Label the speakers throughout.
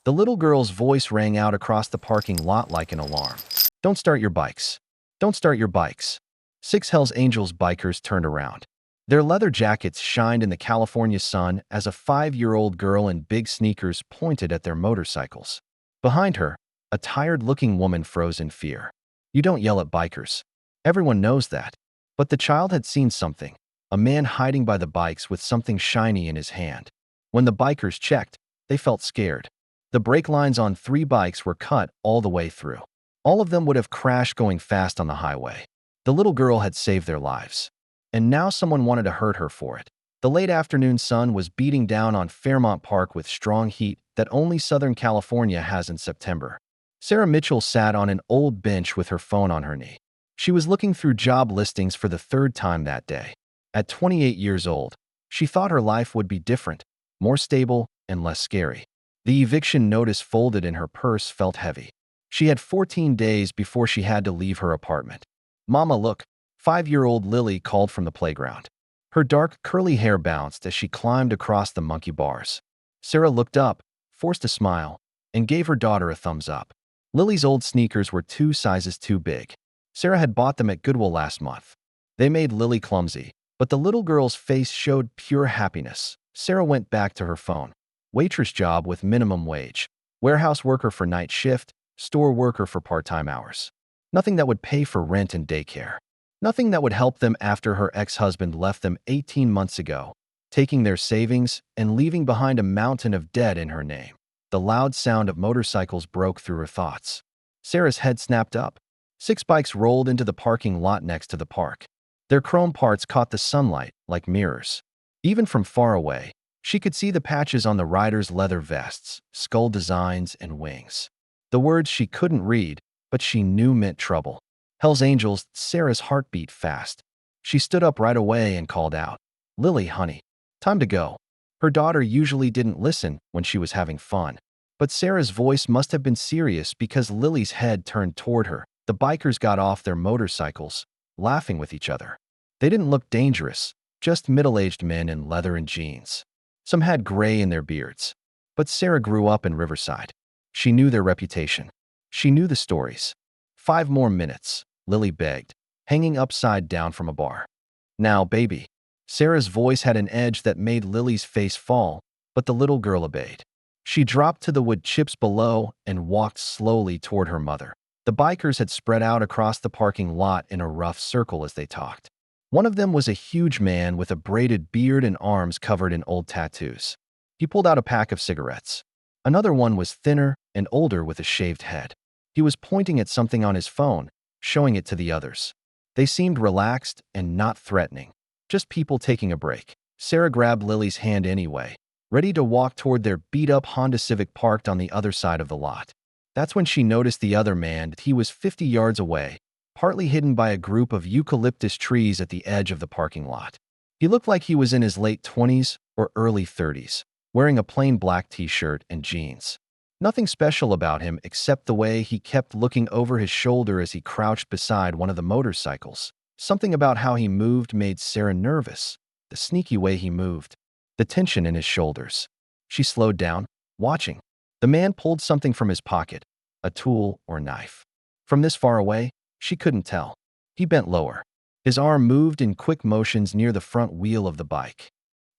Speaker 1: The little girl's voice rang out across the parking lot like an alarm. Don't start your bikes. Don't start your bikes. Six Hells Angels bikers turned around. Their leather jackets shined in the California sun as a 5-year-old girl in big sneakers pointed at their motorcycles. Behind her, a tired-looking woman froze in fear. You don't yell at bikers. Everyone knows that. But the child had seen something. A man hiding by the bikes with something shiny in his hand. When the bikers checked, they felt scared. The brake lines on 3 bikes were cut all the way through. All of them would have crashed going fast on the highway. The little girl had saved their lives. And now someone wanted to hurt her for it. The late afternoon sun was beating down on Fairmount Park with strong heat that only Southern California has in September. Sarah Mitchell sat on an old bench with her phone on her knee. She was looking through job listings for the 3rd time that day. At 28 years old, she thought her life would be different, more stable, and less scary. The eviction notice folded in her purse felt heavy. She had 14 days before she had to leave her apartment. "Mama, look," 5-year-old Lily called from the playground. Her dark, curly hair bounced as she climbed across the monkey bars. Sarah looked up, forced a smile, and gave her daughter a thumbs up. Lily's old sneakers were 2 sizes too big. Sarah had bought them at Goodwill last month. They made Lily clumsy, but the little girl's face showed pure happiness. Sarah went back to her phone. Waitress job with minimum wage. Warehouse worker for night shift. Store worker for part-time hours. Nothing that would pay for rent and daycare. Nothing that would help them after her ex-husband left them 18 months ago, taking their savings and leaving behind a mountain of debt in her name. The loud sound of motorcycles broke through her thoughts. Sarah's head snapped up. 6 bikes rolled into the parking lot next to the park. Their chrome parts caught the sunlight like mirrors. Even from far away, she could see the patches on the riders' leather vests, skull designs, and wings. The words she couldn't read, but she knew meant trouble. Hell's Angels. Sarah's heart beat fast. She stood up right away and called out, "Lily, honey, time to go." Her daughter usually didn't listen when she was having fun. But Sarah's voice must have been serious because Lily's head turned toward her. The bikers got off their motorcycles, laughing with each other. They didn't look dangerous, just middle-aged men in leather and jeans. Some had gray in their beards. But Sarah grew up in Riverside. She knew their reputation. She knew the stories. 5 more minutes, Lily begged, hanging upside down from a bar. "Now, baby." Sarah's voice had an edge that made Lily's face fall, but the little girl obeyed. She dropped to the wood chips below and walked slowly toward her mother. The bikers had spread out across the parking lot in a rough circle as they talked. One of them was a huge man with a braided beard and arms covered in old tattoos. He pulled out a pack of cigarettes. Another one was thinner and older with a shaved head. He was pointing at something on his phone, showing it to the others. They seemed relaxed and not threatening, just people taking a break. Sarah grabbed Lily's hand anyway, ready to walk toward their beat-up Honda Civic parked on the other side of the lot. That's when she noticed the other man. He was 50 yards away, partly hidden by a group of eucalyptus trees at the edge of the parking lot. He looked like he was in his late 20s or early 30s, wearing a plain black t-shirt and jeans. Nothing special about him except the way he kept looking over his shoulder as he crouched beside one of the motorcycles. Something about how he moved made Sarah nervous. The sneaky way he moved. The tension in his shoulders. She slowed down, watching. The man pulled something from his pocket, a tool or knife. From this far away, she couldn't tell. He bent lower. His arm moved in quick motions near the front wheel of the bike.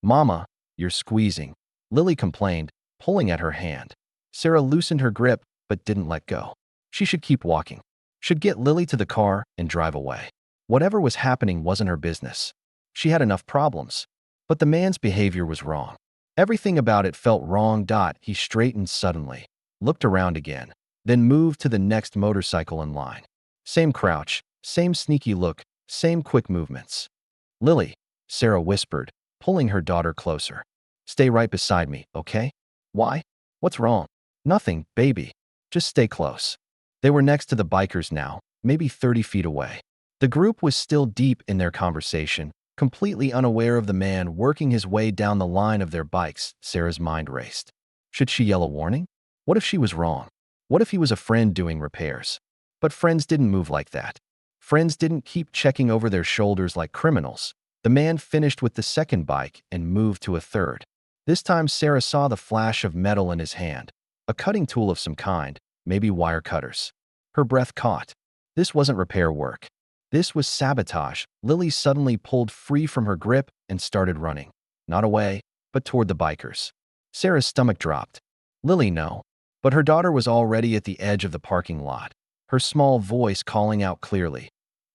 Speaker 1: "Mama, you're squeezing," Lily complained, pulling at her hand. Sarah loosened her grip, but didn't let go. She should keep walking. Should get Lily to the car and drive away. Whatever was happening wasn't her business. She had enough problems. But the man's behavior was wrong. Everything about it felt wrong. He straightened suddenly, looked around again, then moved to the next motorcycle in line. Same crouch, same sneaky look, same quick movements. "Lily," Sarah whispered, pulling her daughter closer. "Stay right beside me, okay?" "Why? What's wrong?" "Nothing, baby. Just stay close." They were next to the bikers now, maybe 30 feet away. The group was still deep in their conversation, completely unaware of the man working his way down the line of their bikes. Sarah's mind raced. Should she yell a warning? What if she was wrong? What if he was a friend doing repairs? But friends didn't move like that. Friends didn't keep checking over their shoulders like criminals. The man finished with the second bike and moved to a third. This time Sarah saw the flash of metal in his hand. A cutting tool of some kind, maybe wire cutters. Her breath caught. This wasn't repair work. This was sabotage. Lily suddenly pulled free from her grip and started running. Not away, but toward the bikers. Sarah's stomach dropped. Lily, no. But her daughter was already at the edge of the parking lot, her small voice calling out clearly,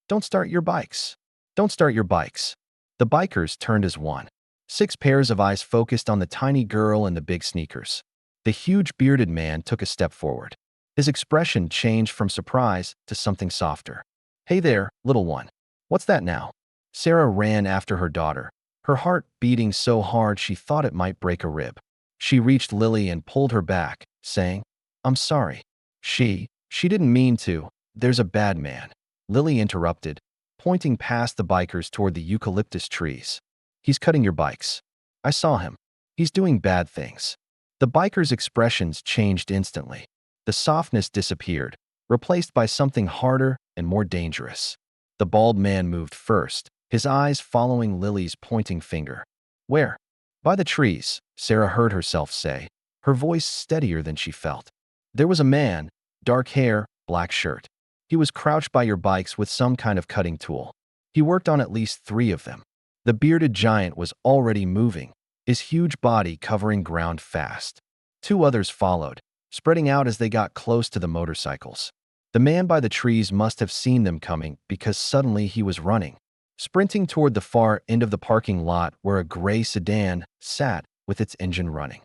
Speaker 1: "Don't start your bikes. Don't start your bikes." The bikers turned as one. 6 pairs of eyes focused on the tiny girl in the big sneakers. The huge bearded man took a step forward. His expression changed from surprise to something softer. "Hey there, little one. What's that now?" Sarah ran after her daughter, her heart beating so hard she thought it might break a rib. She reached Lily and pulled her back, saying, "I'm sorry." She didn't mean to. "There's a bad man," Lily interrupted, pointing past the bikers toward the eucalyptus trees. "He's cutting your bikes. I saw him. He's doing bad things." The bikers' expressions changed instantly. The softness disappeared, replaced by something harder and more dangerous. The bald man moved first, his eyes following Lily's pointing finger. "Where?" "By the trees," Sarah heard herself say, her voice steadier than she felt. "There was a man, dark hair, black shirt. He was crouched by your bikes with some kind of cutting tool. He worked on at least 3 of them." The bearded giant was already moving, his huge body covering ground fast. 2 others followed, spreading out as they got close to the motorcycles. The man by the trees must have seen them coming because suddenly he was running, sprinting toward the far end of the parking lot where a gray sedan sat with its engine running.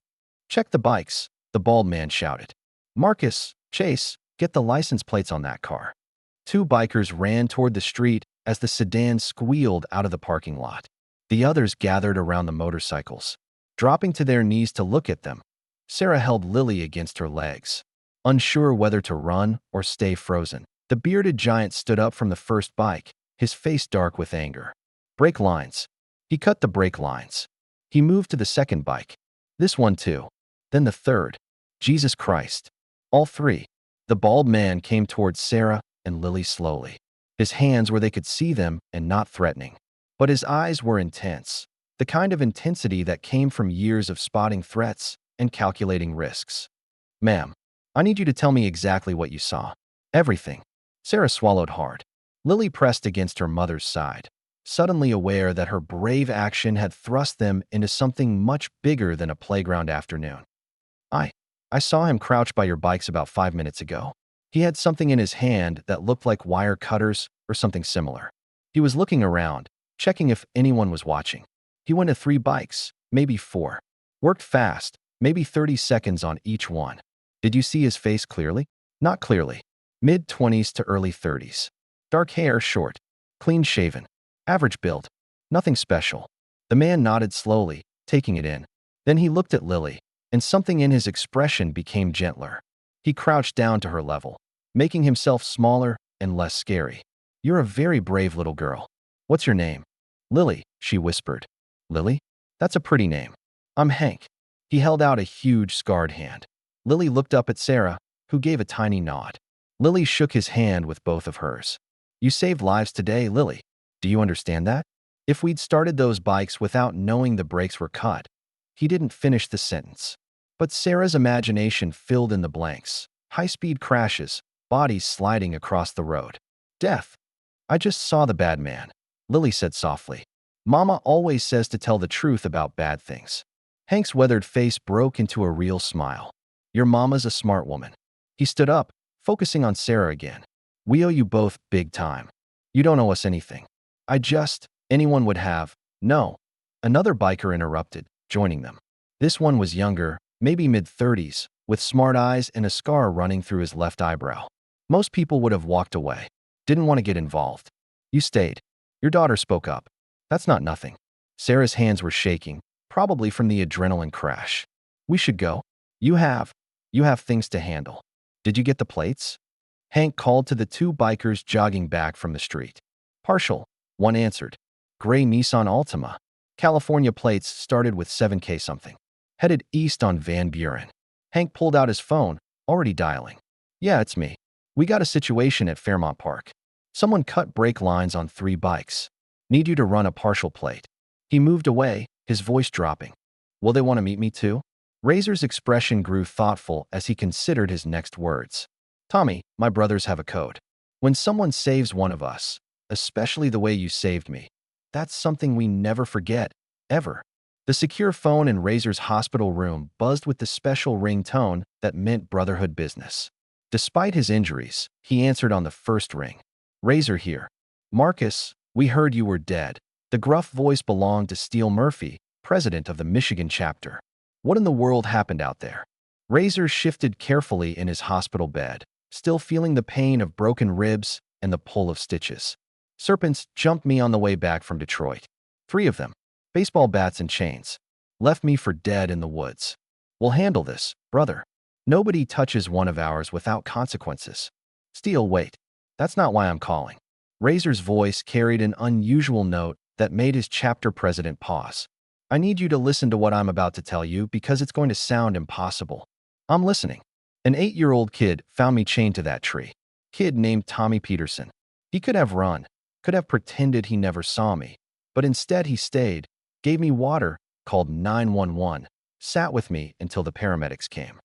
Speaker 1: "Check the bikes," the bald man shouted. "Marcus, Chase, get the license plates on that car." 2 bikers ran toward the street as the sedan squealed out of the parking lot. The others gathered around the motorcycles, dropping to their knees to look at them. Sarah held Lily against her legs, unsure whether to run or stay frozen. The bearded giant stood up from the first bike, his face dark with anger. "Brake lines." He cut the brake lines. He moved to the second bike. "This one too." Then the third. "Jesus Christ." All 3. The bald man came towards Sarah and Lily slowly, his hands where they could see them and not threatening. But his eyes were intense, the kind of intensity that came from years of spotting threats and calculating risks. "Ma'am, I need you to tell me exactly what you saw." "Everything." Sarah swallowed hard. Lily pressed against her mother's side, suddenly aware that her brave action had thrust them into something much bigger than a playground afternoon. I saw him crouch by your bikes about 5 minutes ago. He had something in his hand that looked like wire cutters or something similar. He was looking around, checking if anyone was watching. He went to 3 bikes, maybe 4. Worked fast, maybe 30 seconds on each one. Did you see his face clearly?" "Not clearly." "Mid-20s to early 30s. Dark hair, short, clean-shaven. Average build. Nothing special." The man nodded slowly, taking it in. Then he looked at Lily, and something in his expression became gentler. He crouched down to her level, making himself smaller and less scary. "You're a very brave little girl. What's your name?" "Lily," she whispered. "Lily? That's a pretty name." "I'm Hank." He held out a huge scarred hand. Lily looked up at Sarah, who gave a tiny nod. Lily shook his hand with both of hers. "You saved lives today, Lily. Do you understand that?" "If we'd started those bikes without knowing the brakes were cut." He didn't finish the sentence. But Sarah's imagination filled in the blanks. High-speed crashes, bodies sliding across the road. Death. "I just saw the bad man," Lily said softly. "Mama always says to tell the truth about bad things." Hank's weathered face broke into a real smile. "Your mama's a smart woman." He stood up, focusing on Sarah again. "We owe you both big time. You don't owe us anything." Anyone would have." "No." Another biker interrupted, joining them. This one was younger, maybe mid-30s, with smart eyes and a scar running through his left eyebrow. "Most people would have walked away. Didn't want to get involved. You stayed." Your daughter spoke up. "That's not nothing." Sarah's hands were shaking, probably from the adrenaline crash. "We should go." You have things to handle." "Did you get the plates?" Hank called to the 2 bikers jogging back from the street. "Partial," one answered. "Gray Nissan Altima. California plates started with 7K something. Headed east on Van Buren." Hank pulled out his phone, already dialing. "Yeah, it's me. We got a situation at Fairmont Park. Someone cut brake lines on 3 bikes. Need you to run a partial plate." He moved away, his voice dropping. "Will they want to meet me too?" Razor's expression grew thoughtful as he considered his next words. Tommy, my brothers have a code. When someone saves one of us, especially the way you saved me, that's something we never forget, ever. The secure phone in Razor's hospital room buzzed with the special ringtone that meant brotherhood business. Despite his injuries, he answered on the first ring. Razor here. Marcus, we heard you were dead. The gruff voice belonged to Steele Murphy, president of the Michigan chapter. What in the world happened out there? Razor shifted carefully in his hospital bed, still feeling the pain of broken ribs and the pull of stitches. Serpents jumped me on the way back from Detroit. 3 of them. Baseball bats and chains. Left me for dead in the woods. We'll handle this, brother. Nobody touches one of ours without consequences. Steele, wait. That's not why I'm calling. Razor's voice carried an unusual note that made his chapter president pause. I need you to listen to what I'm about to tell you because it's going to sound impossible. I'm listening. An 8-year-old kid found me chained to that tree. Kid named Tommy Peterson. He could have run, could have pretended he never saw me, but instead he stayed, gave me water, called 911, sat with me until the paramedics came.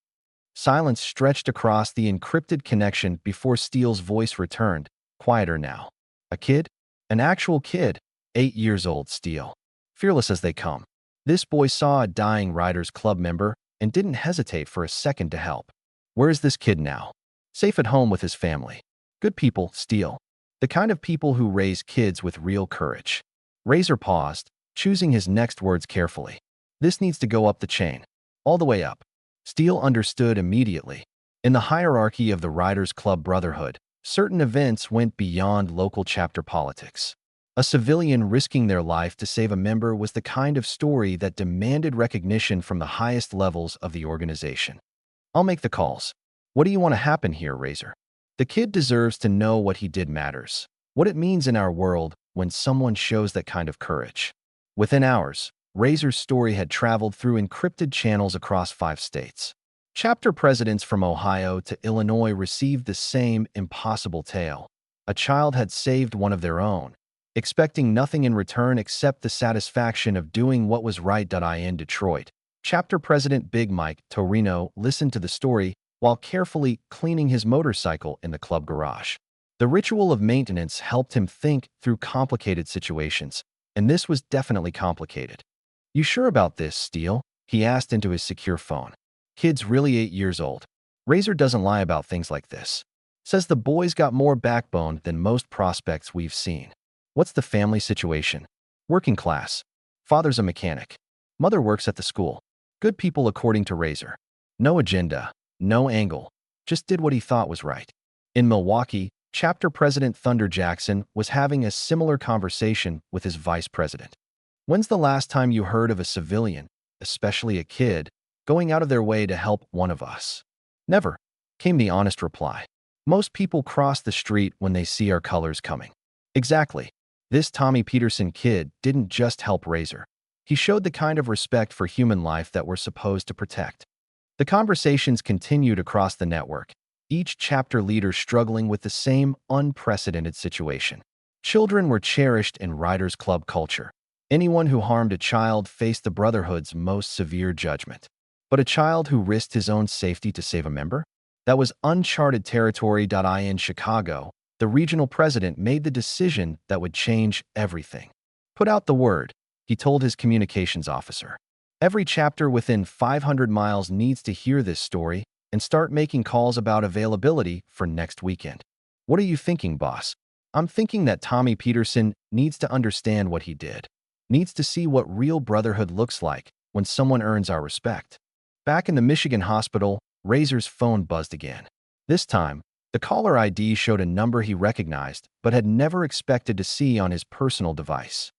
Speaker 1: Silence stretched across the encrypted connection before Steele's voice returned, quieter now. A kid? An actual kid, 8 years old, Steele. Fearless as they come. This boy saw a dying Riders Club member and didn't hesitate for a second to help. Where is this kid now? Safe at home with his family. Good people, Steele. The kind of people who raise kids with real courage. Razor paused, choosing his next words carefully. This needs to go up the chain. All the way up. Steele understood immediately. In the hierarchy of the Riders Club Brotherhood, certain events went beyond local chapter politics. A civilian risking their life to save a member was the kind of story that demanded recognition from the highest levels of the organization. I'll make the calls. What do you want to happen here, Razor? The kid deserves to know what he did matters. What it means in our world when someone shows that kind of courage. Within hours, Razor's story had traveled through encrypted channels across 5 states. Chapter presidents from Ohio to Illinois received the same impossible tale. A child had saved one of their own, expecting nothing in return except the satisfaction of doing what was right. In Detroit, chapter president Big Mike Torino listened to the story while carefully cleaning his motorcycle in the club garage. The ritual of maintenance helped him think through complicated situations, and this was definitely complicated. You sure about this, Steele? He asked into his secure phone. Kid's really 8 years old. Razor doesn't lie about things like this. Says the boy's got more backbone than most prospects we've seen. What's the family situation? Working class. Father's a mechanic. Mother works at the school. Good people according to Razor. No agenda, no angle. Just did what he thought was right. In Milwaukee, chapter president Thunder Jackson was having a similar conversation with his vice president. When's the last time you heard of a civilian, especially a kid, going out of their way to help one of us? Never, came the honest reply. Most people cross the street when they see our colors coming. Exactly. This Tommy Peterson kid didn't just help Razor. He showed the kind of respect for human life that we're supposed to protect. The conversations continued across the network, each chapter leader struggling with the same unprecedented situation. Children were cherished in Riders Club culture. Anyone who harmed a child faced the Brotherhood's most severe judgment. But a child who risked his own safety to save a member? That was uncharted territory. In Chicago, the regional president made the decision that would change everything. Put out the word, he told his communications officer. Every chapter within 500 miles needs to hear this story and start making calls about availability for next weekend. What are you thinking, boss? I'm thinking that Tommy Peterson needs to understand what he did. Needs to see what real brotherhood looks like when someone earns our respect. Back in the Michigan hospital, Razor's phone buzzed again. This time, the caller ID showed a number he recognized but had never expected to see on his personal device.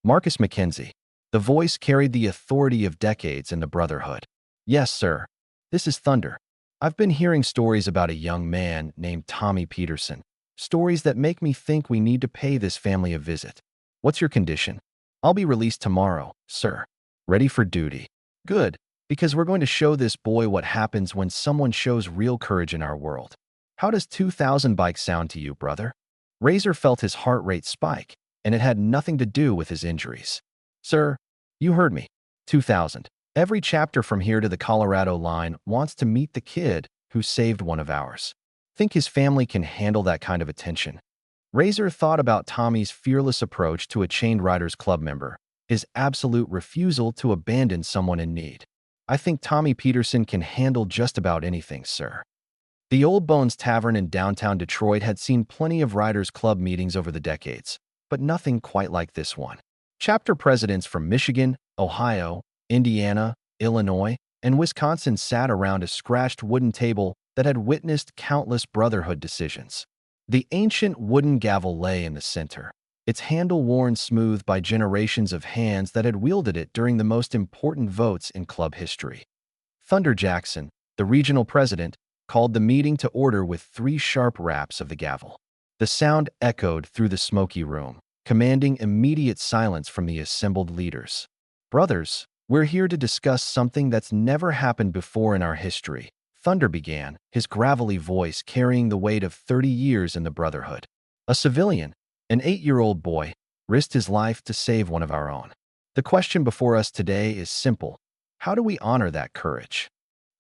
Speaker 1: Marcus McKenzie. The voice carried the authority of decades in the Brotherhood. Yes, sir. This is Thunder. I've been hearing stories about a young man named Tommy Peterson. Stories that make me think we need to pay this family a visit. What's your condition? I'll be released tomorrow, sir. Ready for duty. Good, because we're going to show this boy what happens when someone shows real courage in our world. How does 2,000 bikes sound to you, brother? Razor felt his heart rate spike, and it had nothing to do with his injuries. Sir, you heard me. 2,000. Every chapter from here to the Colorado line wants to meet the kid who saved one of ours. Think his family can handle that kind of attention? Razor thought about Tommy's fearless approach to a Chained Riders Club member, his absolute refusal to abandon someone in need. I think Tommy Peterson can handle just about anything, sir. The Old Bones Tavern in downtown Detroit had seen plenty of Riders Club meetings over the decades, but nothing quite like this one. Chapter presidents from Michigan, Ohio, Indiana, Illinois, and Wisconsin sat around a scratched wooden table that had witnessed countless Brotherhood decisions. The ancient wooden gavel lay in the center, its handle worn smooth by generations of hands that had wielded it during the most important votes in club history. Thunder Jackson, the regional president, called the meeting to order with 3 sharp raps of the gavel. The sound echoed through the smoky room, commanding immediate silence from the assembled leaders. "Brothers, we're here to discuss something that's never happened before in our history," Thunder began, his gravelly voice carrying the weight of 30 years in the Brotherhood. "A civilian, an 8-year-old boy, risked his life to save one of our own. The question before us today is simple. How do we honor that courage?"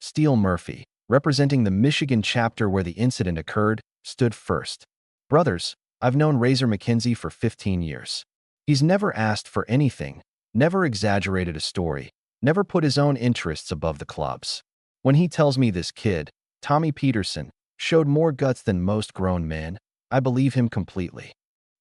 Speaker 1: Steele Murphy, representing the Michigan chapter where the incident occurred, stood first. "Brothers, I've known Razor McKenzie for 15 years. He's never asked for anything, never exaggerated a story, never put his own interests above the club's. When he tells me this kid, Tommy Peterson, showed more guts than most grown men, I believe him completely."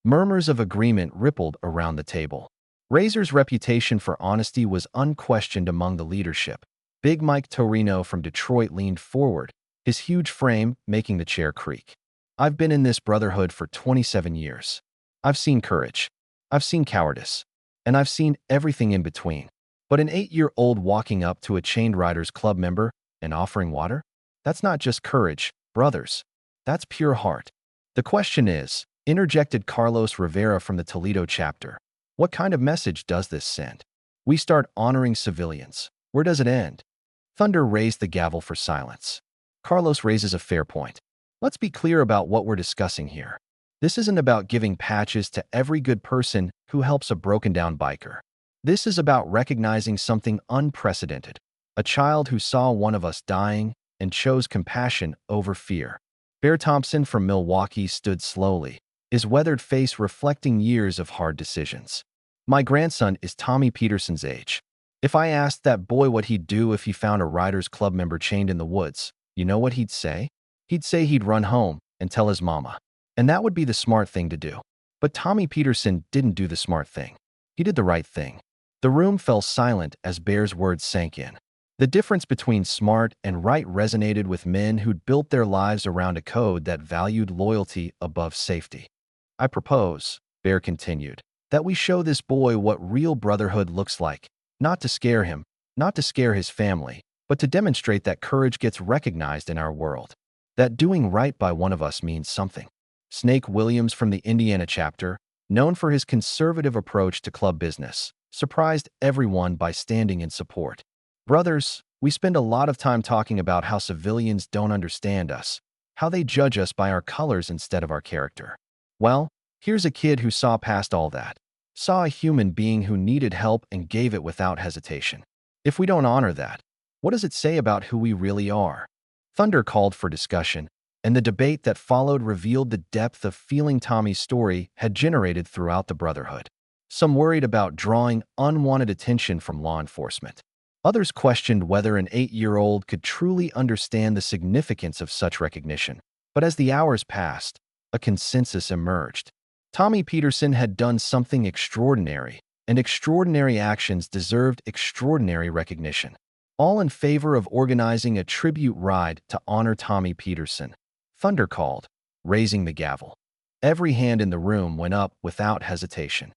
Speaker 1: Murmurs of agreement rippled around the table. Razor's reputation for honesty was unquestioned among the leadership. Big Mike Torino from Detroit leaned forward, his huge frame making the chair creak. "I've been in this Brotherhood for 27 years. I've seen courage. I've seen cowardice. And I've seen everything in between. But an 8-year-old walking up to a Chained Riders Club member and offering water? That's not just courage, brothers. That's pure heart. The question is," interjected Carlos Rivera from the Toledo chapter, "what kind of message does this send? We start honoring civilians. Where does it end?" Thunder raised the gavel for silence. Carlos raises a fair point. "Let's be clear about what we're discussing here. This isn't about giving patches to every good person who helps a broken-down biker. This is about recognizing something unprecedented, a child who saw one of us dying and chose compassion over fear." Bear Thompson from Milwaukee stood slowly, his weathered face reflecting years of hard decisions. "My grandson is Tommy Peterson's age. If I asked that boy what he'd do if he found a Riders Club member chained in the woods, you know what he'd say? He'd say he'd run home and tell his mama. And that would be the smart thing to do. But Tommy Peterson didn't do the smart thing. He did the right thing." The room fell silent as Bear's words sank in. The difference between smart and right resonated with men who'd built their lives around a code that valued loyalty above safety. "I propose," Bear continued, "that we show this boy what real brotherhood looks like, not to scare him, not to scare his family, but to demonstrate that courage gets recognized in our world, that doing right by one of us means something." Snake Williams from the Indiana chapter, known for his conservative approach to club business, surprised everyone by standing in support. "Brothers, we spend a lot of time talking about how civilians don't understand us, how they judge us by our colors instead of our character. Well, here's a kid who saw past all that, saw a human being who needed help and gave it without hesitation. If we don't honor that, what does it say about who we really are?" Thunder called for discussion, and the debate that followed revealed the depth of feeling Tommy's story had generated throughout the Brotherhood. Some worried about drawing unwanted attention from law enforcement. Others questioned whether an 8-year-old could truly understand the significance of such recognition. But as the hours passed, a consensus emerged. Tommy Peterson had done something extraordinary, and extraordinary actions deserved extraordinary recognition. All in favor of organizing a tribute ride to honor Tommy Peterson. Thunder called, raising the gavel. Every hand in the room went up without hesitation.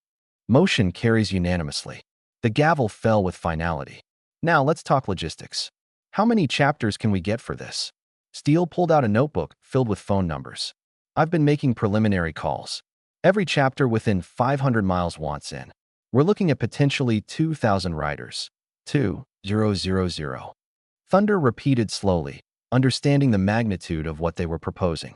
Speaker 1: Motion carries unanimously. The gavel fell with finality. "Now let's talk logistics. How many chapters can we get for this?" Steele pulled out a notebook filled with phone numbers. "I've been making preliminary calls. Every chapter within 500 miles wants in. We're looking at potentially 2,000 riders. 2,000. Thunder repeated slowly, understanding the magnitude of what they were proposing.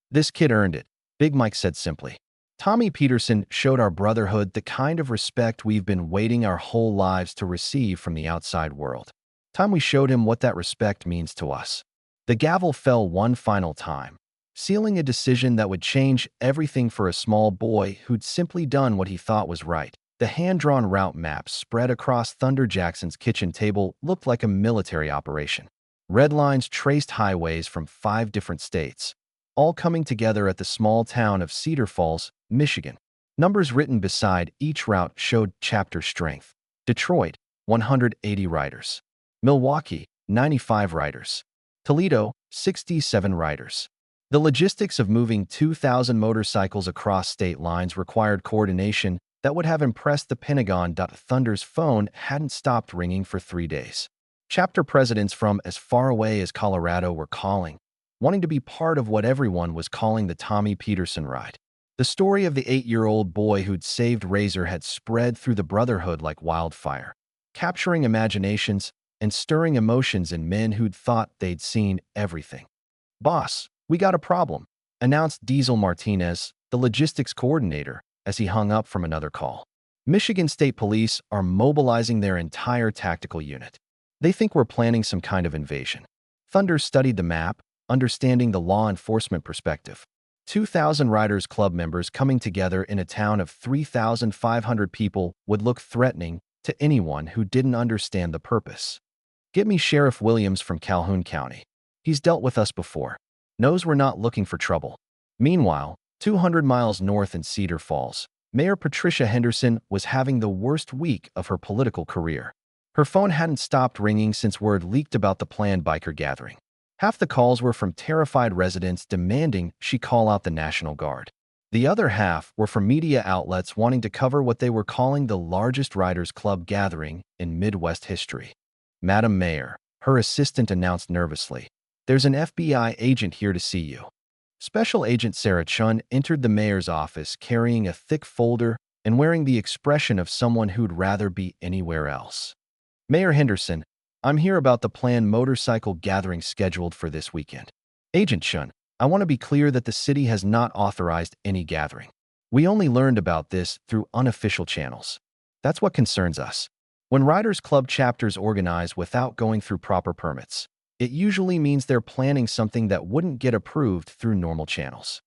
Speaker 1: "This kid earned it," Big Mike said simply. Tommy Peterson showed our brotherhood the kind of respect we've been waiting our whole lives to receive from the outside world. Time we showed him what that respect means to us. The gavel fell one final time, sealing a decision that would change everything for a small boy who'd simply done what he thought was right. The hand-drawn route maps spread across Thunder Jackson's kitchen table looked like a military operation. Red lines traced highways from 5 different states, all coming together at the small town of Cedar Falls, Michigan. Numbers written beside each route showed chapter strength. Detroit, 180 riders. Milwaukee, 95 riders. Toledo, 67 riders. The logistics of moving 2,000 motorcycles across state lines required coordination that would have impressed the Pentagon. Thunder's phone hadn't stopped ringing for 3 days. Chapter presidents from as far away as Colorado were calling, wanting to be part of what everyone was calling the Tommy Peterson ride. The story of the 8-year-old boy who'd saved Razor had spread through the brotherhood like wildfire, capturing imaginations and stirring emotions in men who'd thought they'd seen everything. "Boss, we got a problem," announced Diesel Martinez, the logistics coordinator, as he hung up from another call. "Michigan State Police are mobilizing their entire tactical unit. They think we're planning some kind of invasion." Thunder studied the map, understanding the law enforcement perspective. 2,000 Riders Club members coming together in a town of 3,500 people would look threatening to anyone who didn't understand the purpose. "Get me Sheriff Williams from Calhoun County. He's dealt with us before. Knows we're not looking for trouble." Meanwhile, 200 miles north in Cedar Falls, Mayor Patricia Henderson was having the worst week of her political career. Her phone hadn't stopped ringing since word leaked about the planned biker gathering. Half the calls were from terrified residents demanding she call out the National Guard. The other half were from media outlets wanting to cover what they were calling the largest Riders Club gathering in Midwest history. "Madam Mayor," her assistant announced nervously, "there's an FBI agent here to see you." Special Agent Sarah Chun entered the mayor's office carrying a thick folder and wearing the expression of someone who'd rather be anywhere else. "Mayor Henderson, I'm here about the planned motorcycle gathering scheduled for this weekend." "Agent Chun, I want to be clear that the city has not authorized any gathering. We only learned about this through unofficial channels. That's what concerns us. When Riders Club chapters organize without going through proper permits, it usually means they're planning something that wouldn't get approved through normal channels."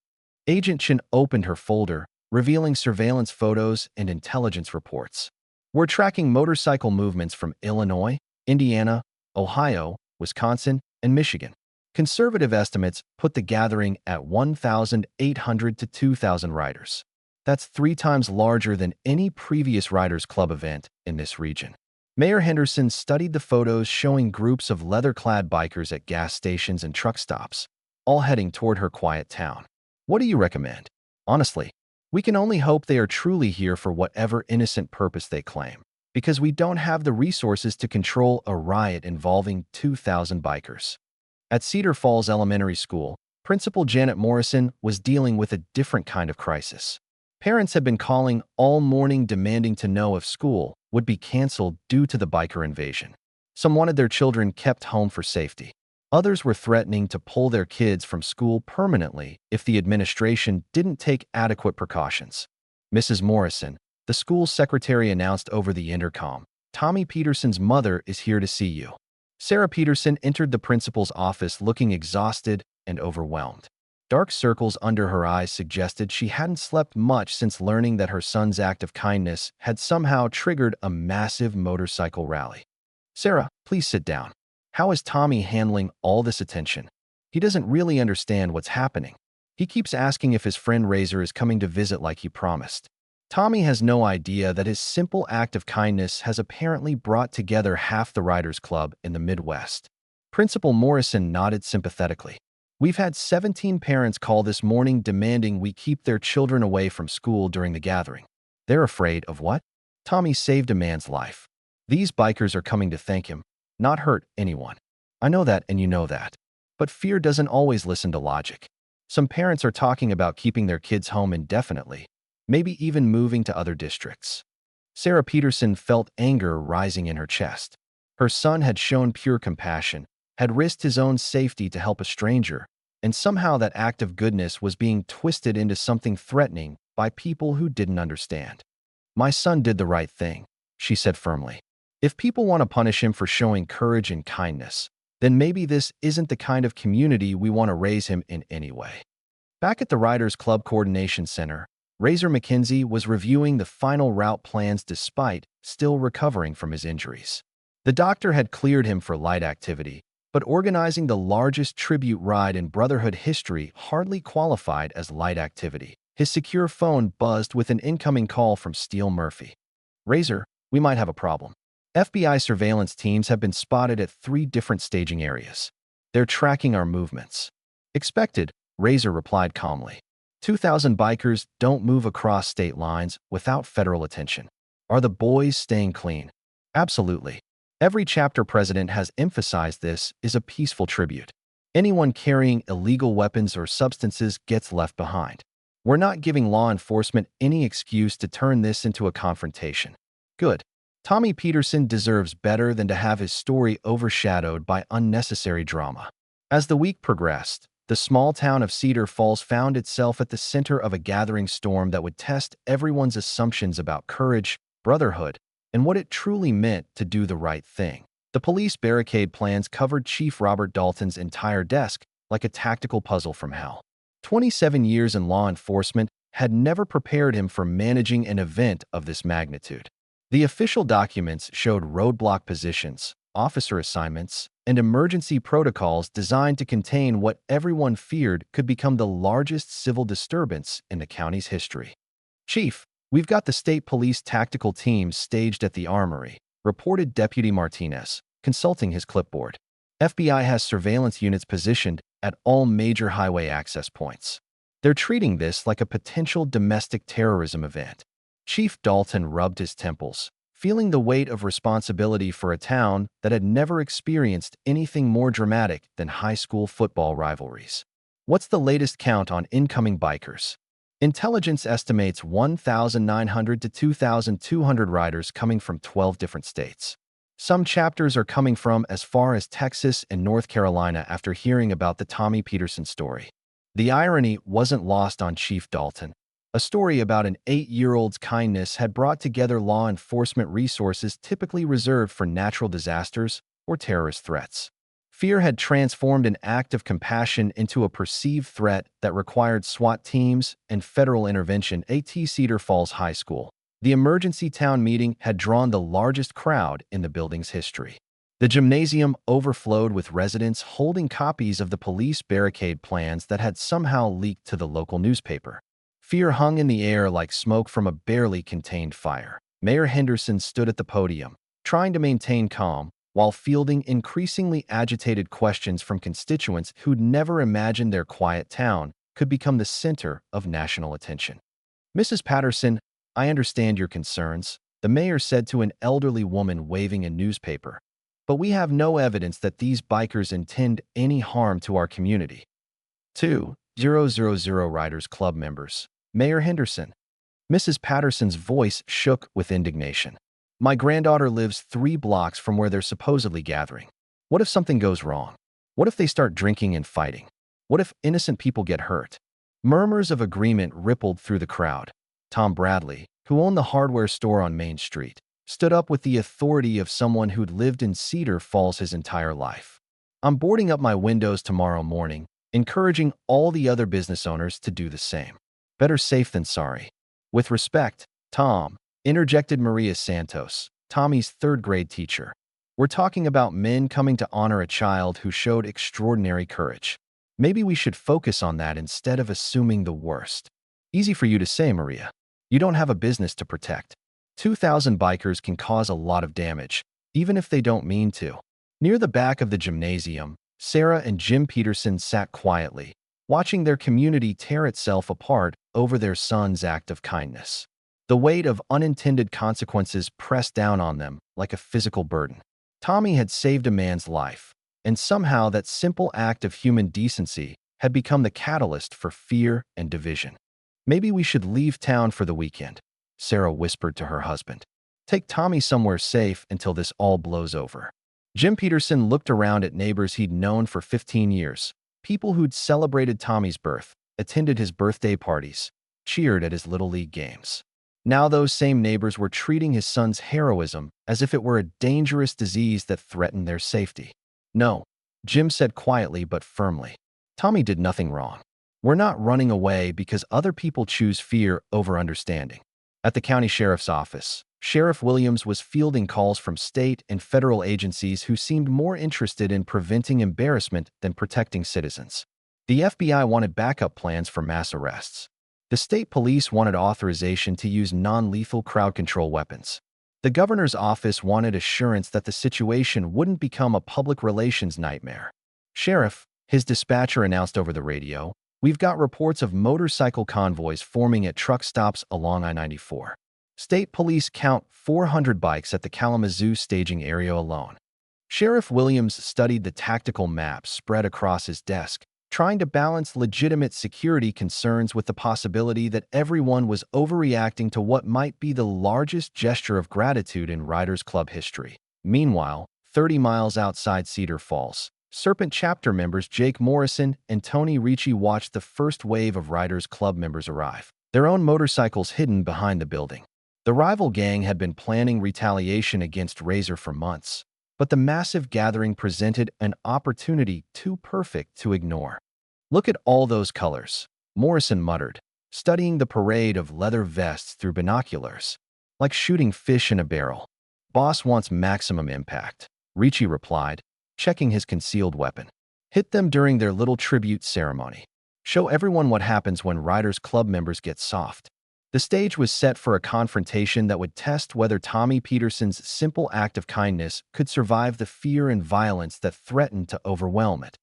Speaker 1: Agent Chin opened her folder, revealing surveillance photos and intelligence reports. "We're tracking motorcycle movements from Illinois, Indiana, Ohio, Wisconsin, and Michigan. Conservative estimates put the gathering at 1,800 to 2,000 riders. That's 3 times larger than any previous Riders Club event in this region." Mayor Henderson studied the photos showing groups of leather-clad bikers at gas stations and truck stops, all heading toward her quiet town. "What do you recommend? Honestly, we can only hope they are truly here for whatever innocent purpose they claim, because we don't have the resources to control a riot involving 2,000 bikers." At Cedar Falls Elementary School, Principal Janet Morrison was dealing with a different kind of crisis. Parents had been calling all morning demanding to know if school would be canceled due to the biker invasion. Some wanted their children kept home for safety. Others were threatening to pull their kids from school permanently if the administration didn't take adequate precautions. "Mrs. Morrison," the school secretary announced over the intercom, "Tommy Peterson's mother is here to see you." Sarah Peterson entered the principal's office looking exhausted and overwhelmed. Dark circles under her eyes suggested she hadn't slept much since learning that her son's act of kindness had somehow triggered a massive motorcycle rally. "Sarah, please sit down. How is Tommy handling all this attention? He doesn't really understand what's happening. He keeps asking if his friend Razor is coming to visit like he promised. Tommy has no idea that his simple act of kindness has apparently brought together half the Riders Club in the Midwest." Principal Morrison nodded sympathetically. "We've had 17 parents call this morning demanding we keep their children away from school during the gathering. They're afraid of what? Tommy saved a man's life. These bikers are coming to thank him, not hurt anyone. I know that and you know that. But fear doesn't always listen to logic. Some parents are talking about keeping their kids home indefinitely, maybe even moving to other districts." Sarah Peterson felt anger rising in her chest. Her son had shown pure compassion, had risked his own safety to help a stranger, and somehow that act of goodness was being twisted into something threatening by people who didn't understand. My son did the right thing, she said firmly. If people want to punish him for showing courage and kindness, then maybe this isn't the kind of community we want to raise him in anyway. Back at the Riders Club Coordination Center, Razor McKenzie was reviewing the final route plans despite still recovering from his injuries. The doctor had cleared him for light activity, but organizing the largest tribute ride in Brotherhood history hardly qualified as light activity. His secure phone buzzed with an incoming call from Steele Murphy. Razor, we might have a problem. FBI surveillance teams have been spotted at 3 different staging areas. They're tracking our movements. Expected, Razor replied calmly. 2,000 bikers don't move across state lines without federal attention. Are the boys staying clean? Absolutely. Every chapter president has emphasized this is a peaceful tribute. Anyone carrying illegal weapons or substances gets left behind. We're not giving law enforcement any excuse to turn this into a confrontation. Good. Tommy Peterson deserves better than to have his story overshadowed by unnecessary drama. As the week progressed, the small town of Cedar Falls found itself at the center of a gathering storm that would test everyone's assumptions about courage, brotherhood, and what it truly meant to do the right thing. The police barricade plans covered Chief Robert Dalton's entire desk like a tactical puzzle from hell. 27 years in law enforcement had never prepared him for managing an event of this magnitude. The official documents showed roadblock positions, officer assignments, and emergency protocols designed to contain what everyone feared could become the largest civil disturbance in the county's history. Chief, we've got the state police tactical teams staged at the armory, reported Deputy Martinez, consulting his clipboard. FBI has surveillance units positioned at all major highway access points. They're treating this like a potential domestic terrorism event. Chief Dalton rubbed his temples, feeling the weight of responsibility for a town that had never experienced anything more dramatic than high school football rivalries. What's the latest count on incoming bikers? Intelligence estimates 1,900 to 2,200 riders coming from 12 different states. Some chapters are coming from as far as Texas and North Carolina after hearing about the Tommy Peterson story. The irony wasn't lost on Chief Dalton. A story about an 8-year-old's kindness had brought together law enforcement resources typically reserved for natural disasters or terrorist threats. Fear had transformed an act of compassion into a perceived threat that required SWAT teams and federal intervention at Cedar Falls High School. The emergency town meeting had drawn the largest crowd in the building's history. The gymnasium overflowed with residents holding copies of the police barricade plans that had somehow leaked to the local newspaper. Fear hung in the air like smoke from a barely contained fire. Mayor Henderson stood at the podium, trying to maintain calm, while fielding increasingly agitated questions from constituents who'd never imagined their quiet town could become the center of national attention. Mrs. Patterson, I understand your concerns, the mayor said to an elderly woman waving a newspaper, but we have no evidence that these bikers intend any harm to our community. 2,000 Riders Club members. Mayor Henderson. Mrs. Patterson's voice shook with indignation. My granddaughter lives 3 blocks from where they're supposedly gathering. What if something goes wrong? What if they start drinking and fighting? What if innocent people get hurt? Murmurs of agreement rippled through the crowd. Tom Bradley, who owned the hardware store on Main Street, stood up with the authority of someone who'd lived in Cedar Falls his entire life. I'm boarding up my windows tomorrow morning, encouraging all the other business owners to do the same. Better safe than sorry. With respect, Tom, interjected Maria Santos, Tommy's 3rd-grade teacher. We're talking about men coming to honor a child who showed extraordinary courage. Maybe we should focus on that instead of assuming the worst. Easy for you to say, Maria. You don't have a business to protect. 2,000 bikers can cause a lot of damage, even if they don't mean to. Near the back of the gymnasium, Sarah and Jim Peterson sat quietly, watching their community tear itself apart over their son's act of kindness. The weight of unintended consequences pressed down on them like a physical burden. Tommy had saved a man's life, and somehow that simple act of human decency had become the catalyst for fear and division. Maybe we should leave town for the weekend, Sarah whispered to her husband. Take Tommy somewhere safe until this all blows over. Jim Peterson looked around at neighbors he'd known for 15 years, people who'd celebrated Tommy's birth, attended his birthday parties, cheered at his Little League games. Now those same neighbors were treating his son's heroism as if it were a dangerous disease that threatened their safety. No, Jim said quietly but firmly. Tommy did nothing wrong. We're not running away because other people choose fear over understanding. At the county sheriff's office, Sheriff Williams was fielding calls from state and federal agencies who seemed more interested in preventing embarrassment than protecting citizens. The FBI wanted backup plans for mass arrests. The state police wanted authorization to use non-lethal crowd control weapons. The governor's office wanted assurance that the situation wouldn't become a public relations nightmare. "Sheriff," his dispatcher announced over the radio, "we've got reports of motorcycle convoys forming at truck stops along I-94. State police count 400 bikes at the Kalamazoo staging area alone." Sheriff Williams studied the tactical map spread across his desk, trying to balance legitimate security concerns with the possibility that everyone was overreacting to what might be the largest gesture of gratitude in Riders Club history. Meanwhile, 30 miles outside Cedar Falls, Serpent chapter members Jake Morrison and Tony Ricci watched the first wave of Riders Club members arrive, their own motorcycles hidden behind the building. The rival gang had been planning retaliation against Razor for months, but the massive gathering presented an opportunity too perfect to ignore. "Look at all those colors," Morrison muttered, studying the parade of leather vests through binoculars. "Like shooting fish in a barrel." "Boss wants maximum impact," Ricci replied, checking his concealed weapon. "Hit them during their little tribute ceremony. Show everyone what happens when Riders Club members get soft." The stage was set for a confrontation that would test whether Tommy Peterson's simple act of kindness could survive the fear and violence that threatened to overwhelm it.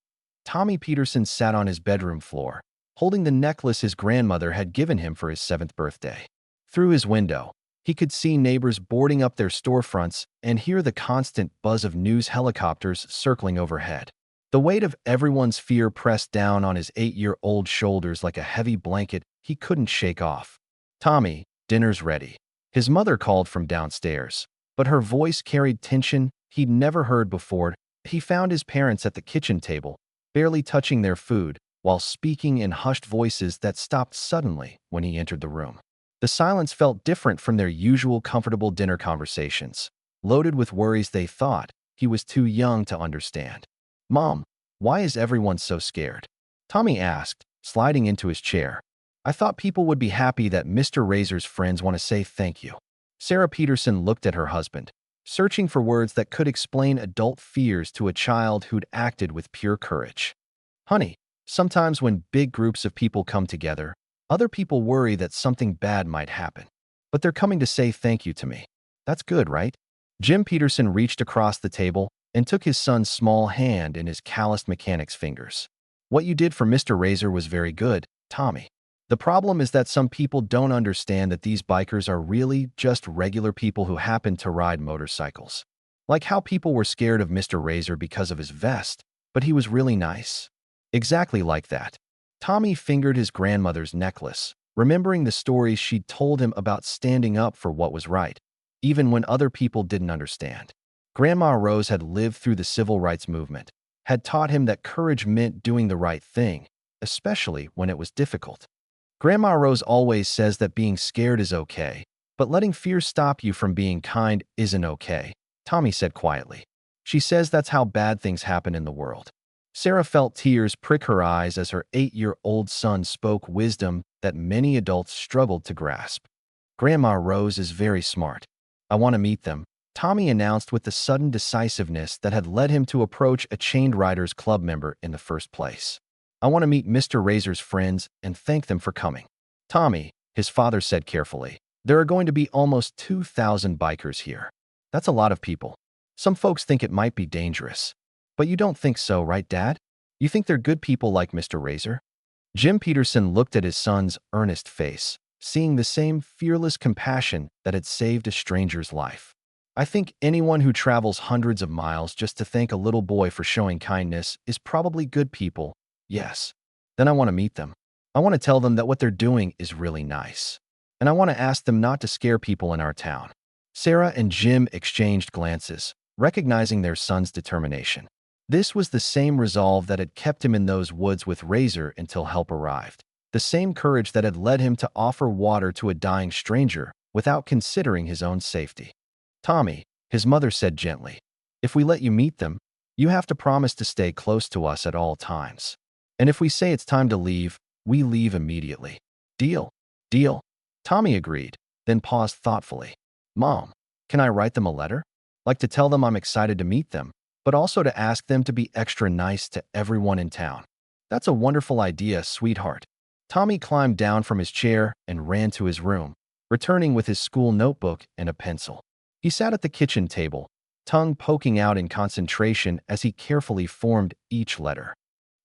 Speaker 1: Tommy Peterson sat on his bedroom floor, holding the necklace his grandmother had given him for his 7th birthday. Through his window, he could see neighbors boarding up their storefronts and hear the constant buzz of news helicopters circling overhead. The weight of everyone's fear pressed down on his 8-year-old shoulders like a heavy blanket he couldn't shake off. "Tommy, dinner's ready," his mother called from downstairs, but her voice carried tension he'd never heard before. He found his parents at the kitchen table, barely touching their food, while speaking in hushed voices that stopped suddenly when he entered the room. The silence felt different from their usual comfortable dinner conversations, loaded with worries they thought he was too young to understand. "Mom, why is everyone so scared?" Tommy asked, sliding into his chair. "I thought people would be happy that Mr. Razor's friends want to say thank you." Sarah Peterson looked at her husband, searching for words that could explain adult fears to a child who'd acted with pure courage. "Honey, sometimes when big groups of people come together, other people worry that something bad might happen. But they're coming to say thank you to me. That's good, right?" Jim Peterson reached across the table and took his son's small hand in his calloused mechanic's fingers. "What you did for Mr. Razor was very good, Tommy. The problem is that some people don't understand that these bikers are really just regular people who happen to ride motorcycles. Like how people were scared of Mr. Razor because of his vest, but he was really nice. Exactly like that." Tommy fingered his grandmother's necklace, remembering the stories she'd told him about standing up for what was right, even when other people didn't understand. Grandma Rose had lived through the civil rights movement, had taught him that courage meant doing the right thing, especially when it was difficult. "Grandma Rose always says that being scared is okay, but letting fear stop you from being kind isn't okay," Tommy said quietly. "She says that's how bad things happen in the world." Sarah felt tears prick her eyes as her 8-year-old son spoke wisdom that many adults struggled to grasp. "Grandma Rose is very smart. I want to meet them," Tommy announced with the sudden decisiveness that had led him to approach a chained Riders Club member in the first place. "I want to meet Mr. Razor's friends and thank them for coming." "Tommy," his father said carefully, "there are going to be almost 2,000 bikers here. That's a lot of people. Some folks think it might be dangerous. But you don't think so, right, Dad? You think they're good people like Mr. Razor?" Jim Peterson looked at his son's earnest face, seeing the same fearless compassion that had saved a stranger's life. "I think anyone who travels hundreds of miles just to thank a little boy for showing kindness is probably good people. Yes. Then I want to meet them. I want to tell them that what they're doing is really nice. And I want to ask them not to scare people in our town." Sarah and Jim exchanged glances, recognizing their son's determination. This was the same resolve that had kept him in those woods with Razor until help arrived. the same courage that had led him to offer water to a dying stranger without considering his own safety. "Tommy," his mother said gently, "if we let you meet them, you have to promise to stay close to us at all times. And if we say it's time to leave, we leave immediately. Deal?" "Deal." Tommy agreed, then paused thoughtfully. "Mom, can I write them a letter? Like to tell them I'm excited to meet them, but also to ask them to be extra nice to everyone in town." "That's a wonderful idea, sweetheart." Tommy climbed down from his chair and ran to his room, returning with his school notebook and a pencil. He sat at the kitchen table, tongue poking out in concentration as he carefully formed each letter.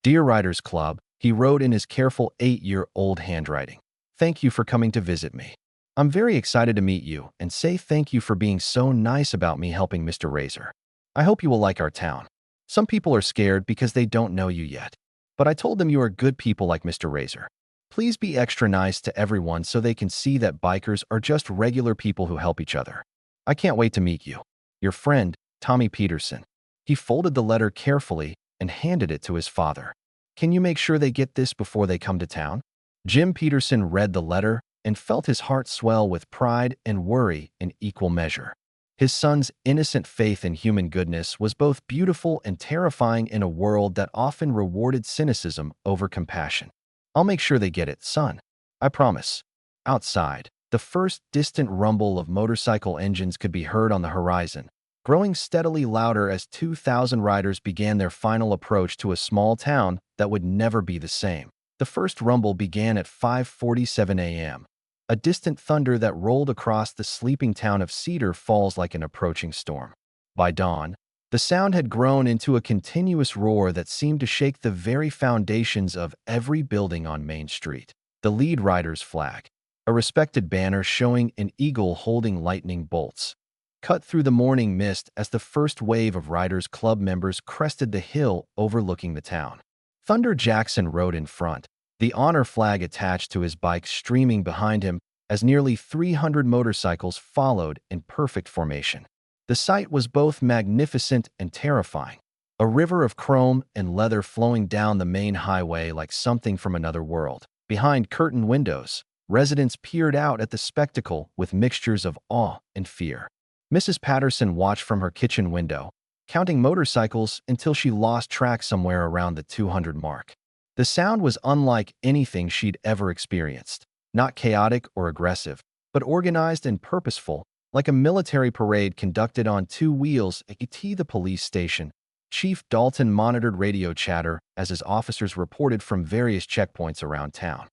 Speaker 1: "Dear Writers Club," he wrote in his careful 8-year-old handwriting. "Thank you for coming to visit me. I'm very excited to meet you and say thank you for being so nice about me helping Mr. Razor. I hope you will like our town. Some people are scared because they don't know you yet, but I told them you are good people like Mr. Razor. Please be extra nice to everyone so they can see that bikers are just regular people who help each other. I can't wait to meet you. Your friend, Tommy Peterson." He folded the letter carefully and handed it to his father. "Can you make sure they get this before they come to town?" Jim Peterson read the letter and felt his heart swell with pride and worry in equal measure. His son's innocent faith in human goodness was both beautiful and terrifying in a world that often rewarded cynicism over compassion. "I'll make sure they get it, son. I promise." Outside, the first distant rumble of motorcycle engines could be heard on the horizon, growing steadily louder as 2,000 riders began their final approach to a small town that would never be the same. The first rumble began at 5:47 a.m., a distant thunder that rolled across the sleeping town of Cedar Falls like an approaching storm. By dawn, the sound had grown into a continuous roar that seemed to shake the very foundations of every building on Main Street. The lead rider's flag, a respected banner showing an eagle holding lightning bolts, cut through the morning mist as the first wave of Riders Club members crested the hill overlooking the town. Thunder Jackson rode in front, the honor flag attached to his bike streaming behind him as nearly 300 motorcycles followed in perfect formation. The sight was both magnificent and terrifying, a river of chrome and leather flowing down the main highway like something from another world. Behind curtained windows, residents peered out at the spectacle with mixtures of awe and fear. Mrs. Patterson watched from her kitchen window, counting motorcycles until she lost track somewhere around the 200 mark. The sound was unlike anything she'd ever experienced, not chaotic or aggressive, but organized and purposeful, like a military parade conducted on two wheels at the police station. Chief Dalton monitored radio chatter as his officers reported from various checkpoints around town.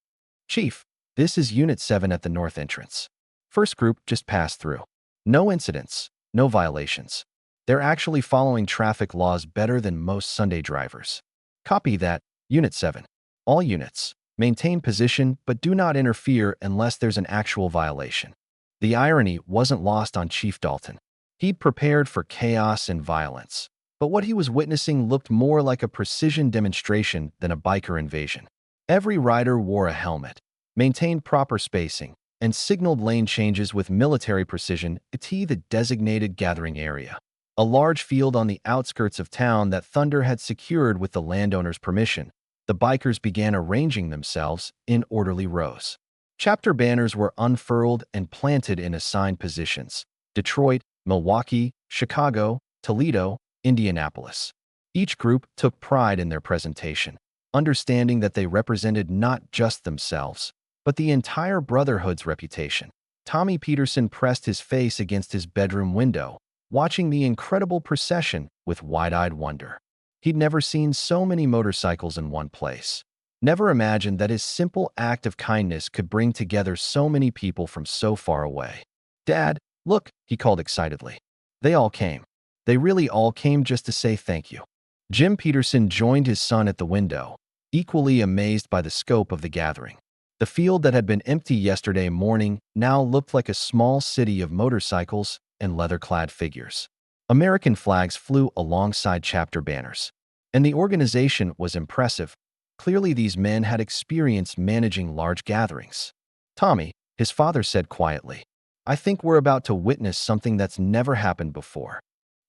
Speaker 1: "Chief, this is Unit 7 at the north entrance. First group just passed through. No incidents, no violations. They're actually following traffic laws better than most Sunday drivers." "Copy that, Unit 7. All units, maintain position but do not interfere unless there's an actual violation." The irony wasn't lost on Chief Dalton. He'd prepared for chaos and violence, but what he was witnessing looked more like a precision demonstration than a biker invasion. Every rider wore a helmet, maintained proper spacing, and signaled lane changes with military precision to the designated gathering area, a large field on the outskirts of town that Thunder had secured with the landowner's permission. The bikers began arranging themselves in orderly rows. Chapter banners were unfurled and planted in assigned positions: Detroit, Milwaukee, Chicago, Toledo, Indianapolis. Each group took pride in their presentation, understanding that they represented not just themselves, but the entire Brotherhood's reputation. Tommy Peterson pressed his face against his bedroom window, watching the incredible procession with wide-eyed wonder. He'd never seen so many motorcycles in one place. Never imagined that his simple act of kindness could bring together so many people from so far away. "Dad, look," he called excitedly. They all came. They really all came just to say thank you. Jim Peterson joined his son at the window, equally amazed by the scope of the gathering. The field that had been empty yesterday morning now looked like a small city of motorcycles and leather-clad figures. American flags flew alongside chapter banners, and the organization was impressive. Clearly, these men had experience managing large gatherings. "Tommy," his father said quietly, "I think we're about to witness something that's never happened before."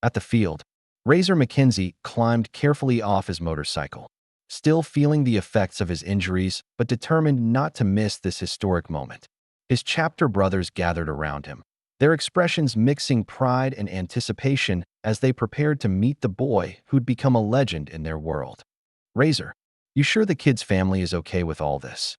Speaker 1: At the field, Razor McKenzie climbed carefully off his motorcycle, still feeling the effects of his injuries but determined not to miss this historic moment. His chapter brothers gathered around him, their expressions mixing pride and anticipation as they prepared to meet the boy who'd become a legend in their world. "Razor, you sure the kid's family is okay with all this?"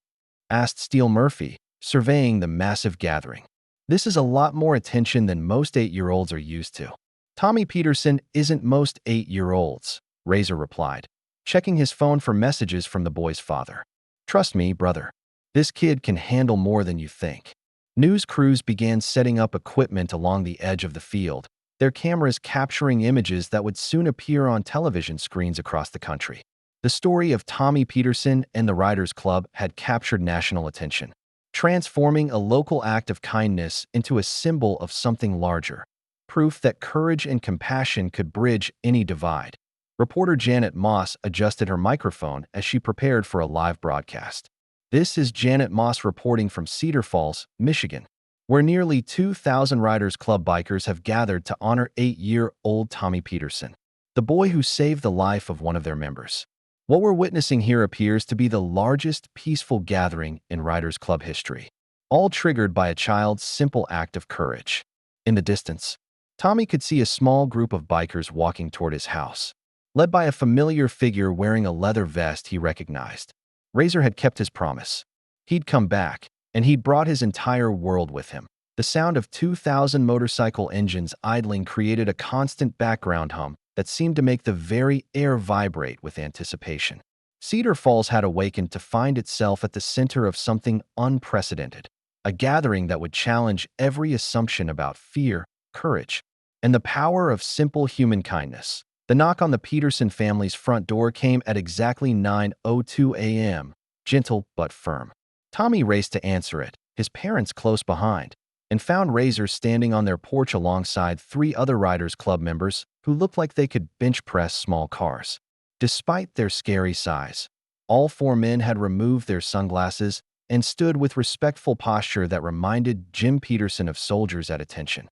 Speaker 1: asked Steele Murphy, surveying the massive gathering. "This is a lot more attention than most 8-year-olds are used to." "Tommy Peterson isn't most 8-year-olds," Razor replied, checking his phone for messages from the boy's father. "Trust me, brother. This kid can handle more than you think." News crews began setting up equipment along the edge of the field, their cameras capturing images that would soon appear on television screens across the country. The story of Tommy Peterson and the Riders Club had captured national attention, transforming a local act of kindness into a symbol of something larger, proof that courage and compassion could bridge any divide. Reporter Janet Moss adjusted her microphone as she prepared for a live broadcast. This is Janet Moss reporting from Cedar Falls, Michigan, where nearly 2,000 Riders Club bikers have gathered to honor 8-year-old Tommy Peterson, the boy who saved the life of one of their members. What we're witnessing here appears to be the largest peaceful gathering in Riders Club history, all triggered by a child's simple act of courage. In the distance, Tommy could see a small group of bikers walking toward his house, led by a familiar figure wearing a leather vest he recognized. Razor had kept his promise. He'd come back, and he'd brought his entire world with him. The sound of 2,000 motorcycle engines idling created a constant background hum that seemed to make the very air vibrate with anticipation. Cedar Falls had awakened to find itself at the center of something unprecedented, a gathering that would challenge every assumption about fear, courage, and the power of simple human kindness. The knock on the Peterson family's front door came at exactly 9:02 a.m., gentle but firm. Tommy raced to answer it, his parents close behind, and found Razor standing on their porch alongside 3 other Riders Club members who looked like they could bench press small cars. Despite their scary size, all 4 men had removed their sunglasses and stood with respectful posture that reminded Jim Peterson of soldiers at attention.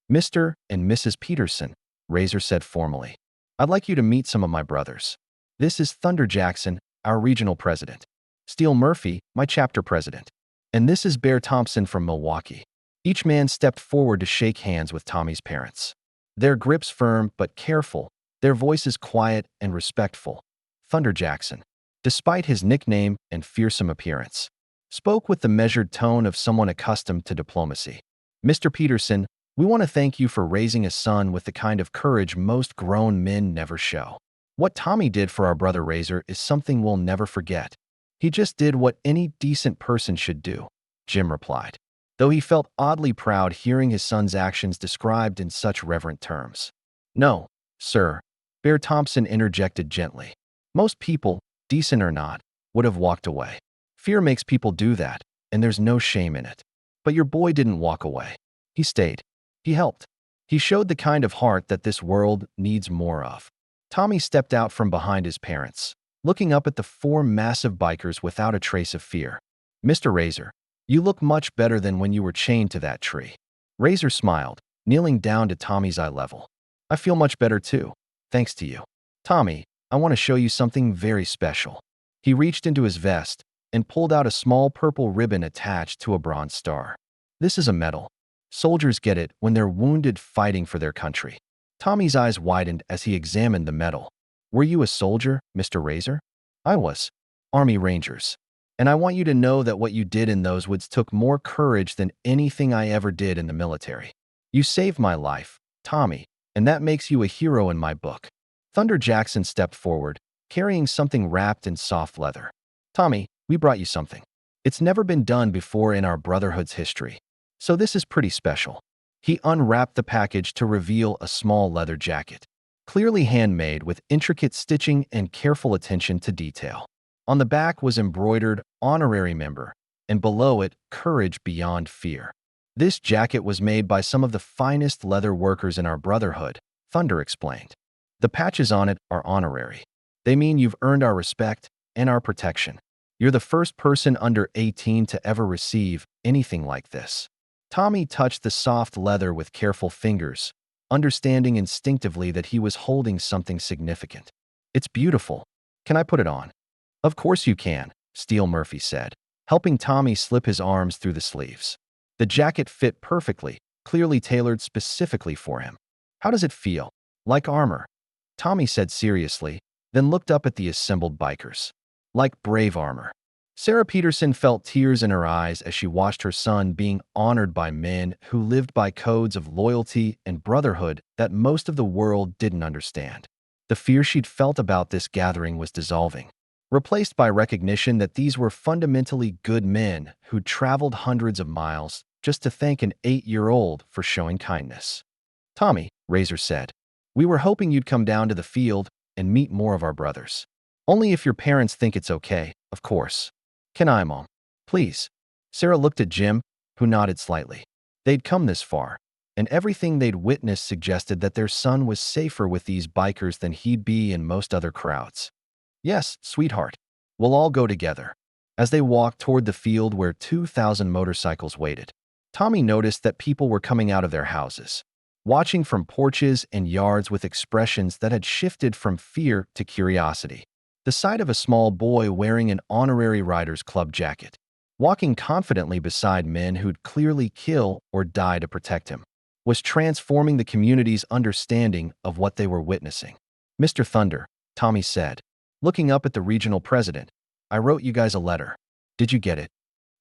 Speaker 1: "Mr. and Mrs. Peterson," Razor said formally, "I'd like you to meet some of my brothers. This is Thunder Jackson, our regional president. Steele Murphy, my chapter president. And this is Bear Thompson from Milwaukee." Each man stepped forward to shake hands with Tommy's parents. Their grips firm but careful, their voices quiet and respectful. Thunder Jackson, despite his nickname and fearsome appearance, spoke with the measured tone of someone accustomed to diplomacy. "Mr. Peterson, we want to thank you for raising a son with the kind of courage most grown men never show. What Tommy did for our brother Razor is something we'll never forget. He just did what any decent person should do," Jim replied, though he felt oddly proud hearing his son's actions described in such reverent terms. "No, sir," Bear Thompson interjected gently. "Most people, decent or not, would have walked away. Fear makes people do that, and there's no shame in it. But your boy didn't walk away. He stayed. He helped. He showed the kind of heart that this world needs more of." Tommy stepped out from behind his parents, looking up at the 4 massive bikers without a trace of fear. "Mr. Razor, you look much better than when you were chained to that tree." Razor smiled, kneeling down to Tommy's eye level. "I feel much better too, thanks to you. Tommy, I want to show you something very special." He reached into his vest and pulled out a small purple ribbon attached to a bronze star. "This is a medal. Soldiers get it when they're wounded fighting for their country." Tommy's eyes widened as he examined the medal. "Were you a soldier, Mr. Razor?" "I was. Army Rangers. And I want you to know that what you did in those woods took more courage than anything I ever did in the military. You saved my life, Tommy, and that makes you a hero in my book." Thunder Jackson stepped forward, carrying something wrapped in soft leather. "Tommy, we brought you something. It's never been done before in our brotherhood's history, so this is pretty special." He unwrapped the package to reveal a small leather jacket, clearly handmade with intricate stitching and careful attention to detail. On the back was embroidered "Honorary Member," and below it, "Courage Beyond Fear." "This jacket was made by some of the finest leather workers in our brotherhood," Thunder explained. "The patches on it are honorary. They mean you've earned our respect and our protection. You're the first person under 18 to ever receive anything like this." Tommy touched the soft leather with careful fingers, understanding instinctively that he was holding something significant. "It's beautiful. Can I put it on?" Of course you can, Steele Murphy said, helping Tommy slip his arms through the sleeves. The jacket fit perfectly, clearly tailored specifically for him. How does it feel? Like armor? Tommy said seriously, then looked up at the assembled bikers. Like brave armor. Sarah Peterson felt tears in her eyes as she watched her son being honored by men who lived by codes of loyalty and brotherhood that most of the world didn't understand. The fear she'd felt about this gathering was dissolving, replaced by recognition that these were fundamentally good men who'd traveled hundreds of miles just to thank an 8-year-old for showing kindness. Tommy, Razor said, we were hoping you'd come down to the field and meet more of our brothers. Only if your parents think it's okay, of course. Can I, Mom? Please. Sarah looked at Jim, who nodded slightly. They'd come this far, and everything they'd witnessed suggested that their son was safer with these bikers than he'd be in most other crowds. Yes, sweetheart. We'll all go together. As they walked toward the field where 2,000 motorcycles waited, Tommy noticed that people were coming out of their houses, watching from porches and yards with expressions that had shifted from fear to curiosity. The sight of a small boy wearing an honorary Riders Club jacket, walking confidently beside men who'd clearly kill or die to protect him, was transforming the community's understanding of what they were witnessing. Mr. Thunder, Tommy said, looking up at the regional president, I wrote you guys a letter. Did you get it?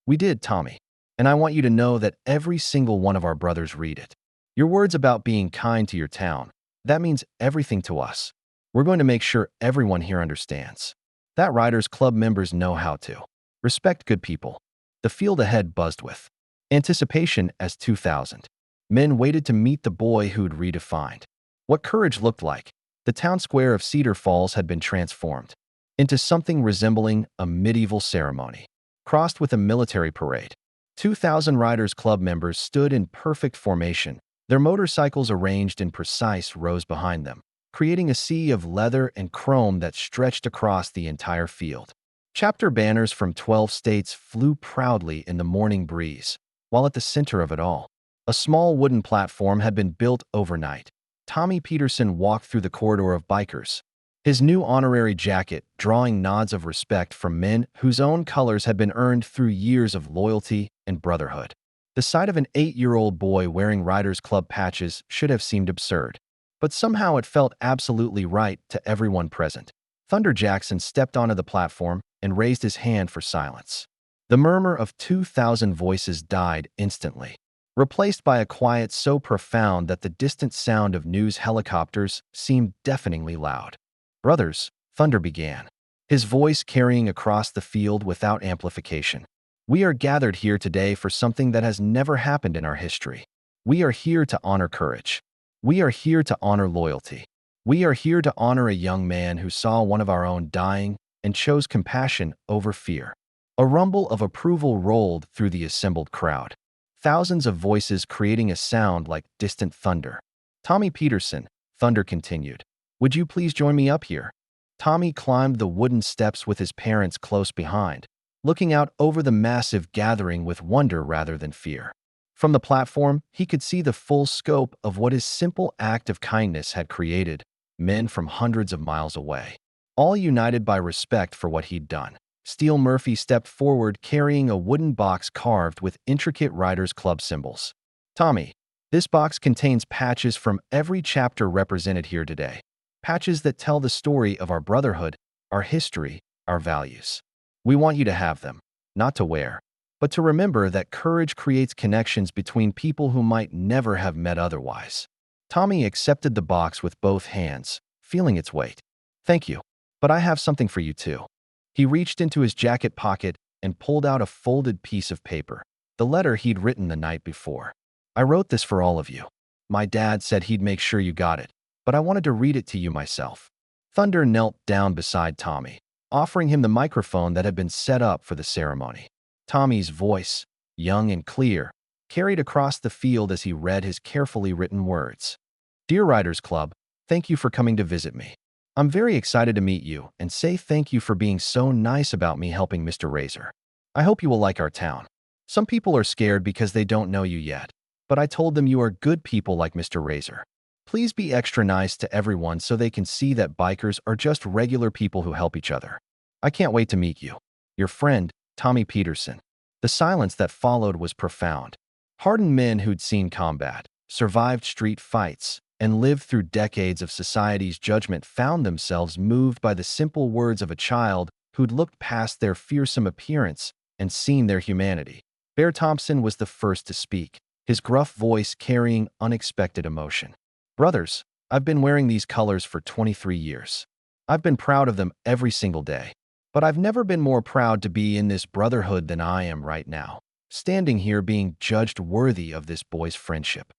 Speaker 1: We did, Tommy. And I want you to know that every single one of our brothers read it. Your words about being kind to your town, that means everything to us. We're going to make sure everyone here understands that Riders Club members know how to respect good people. The field ahead buzzed with anticipation as 2,000 men waited to meet the boy who'd redefined what courage looked like. The town square of Cedar Falls had been transformed into something resembling a medieval ceremony, crossed with a military parade. 2,000 Riders Club members stood in perfect formation, their motorcycles arranged in precise rows behind them, creating a sea of leather and chrome that stretched across the entire field. Chapter banners from 12 states flew proudly in the morning breeze, while at the center of it all, a small wooden platform had been built overnight. Tommy Peterson walked through the corridor of bikers, his new honorary jacket drawing nods of respect from men whose own colors had been earned through years of loyalty and brotherhood. The sight of an 8-year-old boy wearing Riders Club patches should have seemed absurd, but somehow it felt absolutely right to everyone present. Thunder Jackson stepped onto the platform and raised his hand for silence. The murmur of 2,000 voices died instantly, replaced by a quiet so profound that the distant sound of news helicopters seemed deafeningly loud. Brothers, Thunder began, his voice carrying across the field without amplification. We are gathered here today for something that has never happened in our history. We are here to honor courage. We are here to honor loyalty. We are here to honor a young man who saw one of our own dying and chose compassion over fear. A rumble of approval rolled through the assembled crowd, thousands of voices creating a sound like distant thunder. Tommy Peterson, Thunder continued, would you please join me up here? Tommy climbed the wooden steps with his parents close behind, looking out over the massive gathering with wonder rather than fear. From the platform, he could see the full scope of what his simple act of kindness had created, men from hundreds of miles away, all united by respect for what he'd done. Steele Murphy stepped forward carrying a wooden box carved with intricate Riders Club symbols. Tommy, this box contains patches from every chapter represented here today. Patches that tell the story of our brotherhood, our history, our values. We want you to have them, not to wear, but to remember that courage creates connections between people who might never have met otherwise. Tommy accepted the box with both hands, feeling its weight. Thank you, but I have something for you too. He reached into his jacket pocket and pulled out a folded piece of paper, the letter he'd written the night before. I wrote this for all of you. My dad said he'd make sure you got it, but I wanted to read it to you myself. Thunder knelt down beside Tommy, offering him the microphone that had been set up for the ceremony. Tommy's voice, young and clear, carried across the field as he read his carefully written words. Dear Riders Club, thank you for coming to visit me. I'm very excited to meet you and say thank you for being so nice about me helping Mr. Razor. I hope you will like our town. Some people are scared because they don't know you yet, but I told them you are good people like Mr. Razor. Please be extra nice to everyone so they can see that bikers are just regular people who help each other. I can't wait to meet you. Your friend, Tommy Peterson. The silence that followed was profound. Hardened men who'd seen combat, survived street fights, and lived through decades of society's judgment found themselves moved by the simple words of a child who'd looked past their fearsome appearance and seen their humanity. Bear Thompson was the first to speak, his gruff voice carrying unexpected emotion. Brothers, I've been wearing these colors for 23 years. I've been proud of them every single day. But I've never been more proud to be in this brotherhood than I am right now, standing here being judged worthy of this boy's friendship.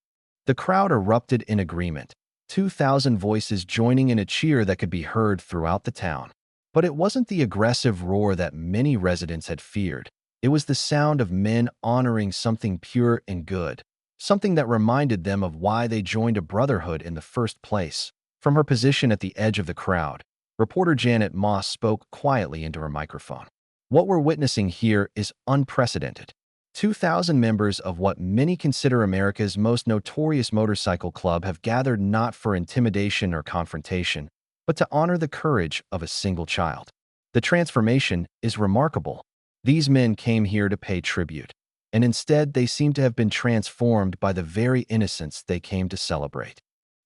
Speaker 1: The crowd erupted in agreement, 2,000 voices joining in a cheer that could be heard throughout the town. But it wasn't the aggressive roar that many residents had feared. It was the sound of men honoring something pure and good, something that reminded them of why they joined a brotherhood in the first place. From her position at the edge of the crowd, reporter Janet Moss spoke quietly into her microphone. What we're witnessing here is unprecedented. 2,000 members of what many consider America's most notorious motorcycle club have gathered not for intimidation or confrontation, but to honor the courage of a single child. The transformation is remarkable. These men came here to pay tribute, and instead they seem to have been transformed by the very innocence they came to celebrate.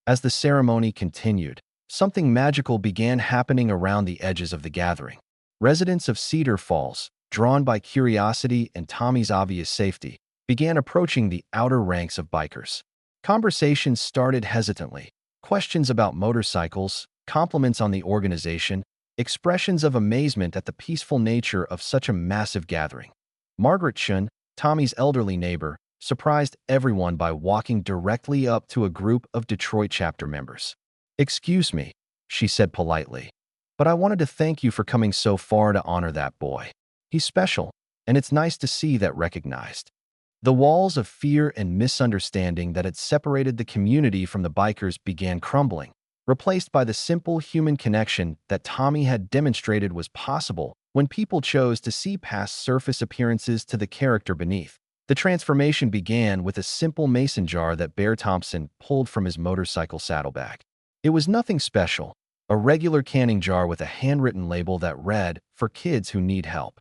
Speaker 1: As the ceremony continued, something magical began happening around the edges of the gathering. Residents of Cedar Falls, drawn by curiosity and Tommy's obvious safety, began approaching the outer ranks of bikers. Conversations started hesitantly, questions about motorcycles, compliments on the organization, expressions of amazement at the peaceful nature of such a massive gathering. Margaret Chun, Tommy's elderly neighbor, surprised everyone by walking directly up to a group of Detroit chapter members. "Excuse me," she said politely, "but I wanted to thank you for coming so far to honor that boy. He's special, and it's nice to see that recognized." The walls of fear and misunderstanding that had separated the community from the bikers began crumbling, replaced by the simple human connection that Tommy had demonstrated was possible when people chose to see past surface appearances to the character beneath. The transformation began with a simple mason jar that Bear Thompson pulled from his motorcycle saddlebag. It was nothing special, a regular canning jar with a handwritten label that read, "For kids who need help."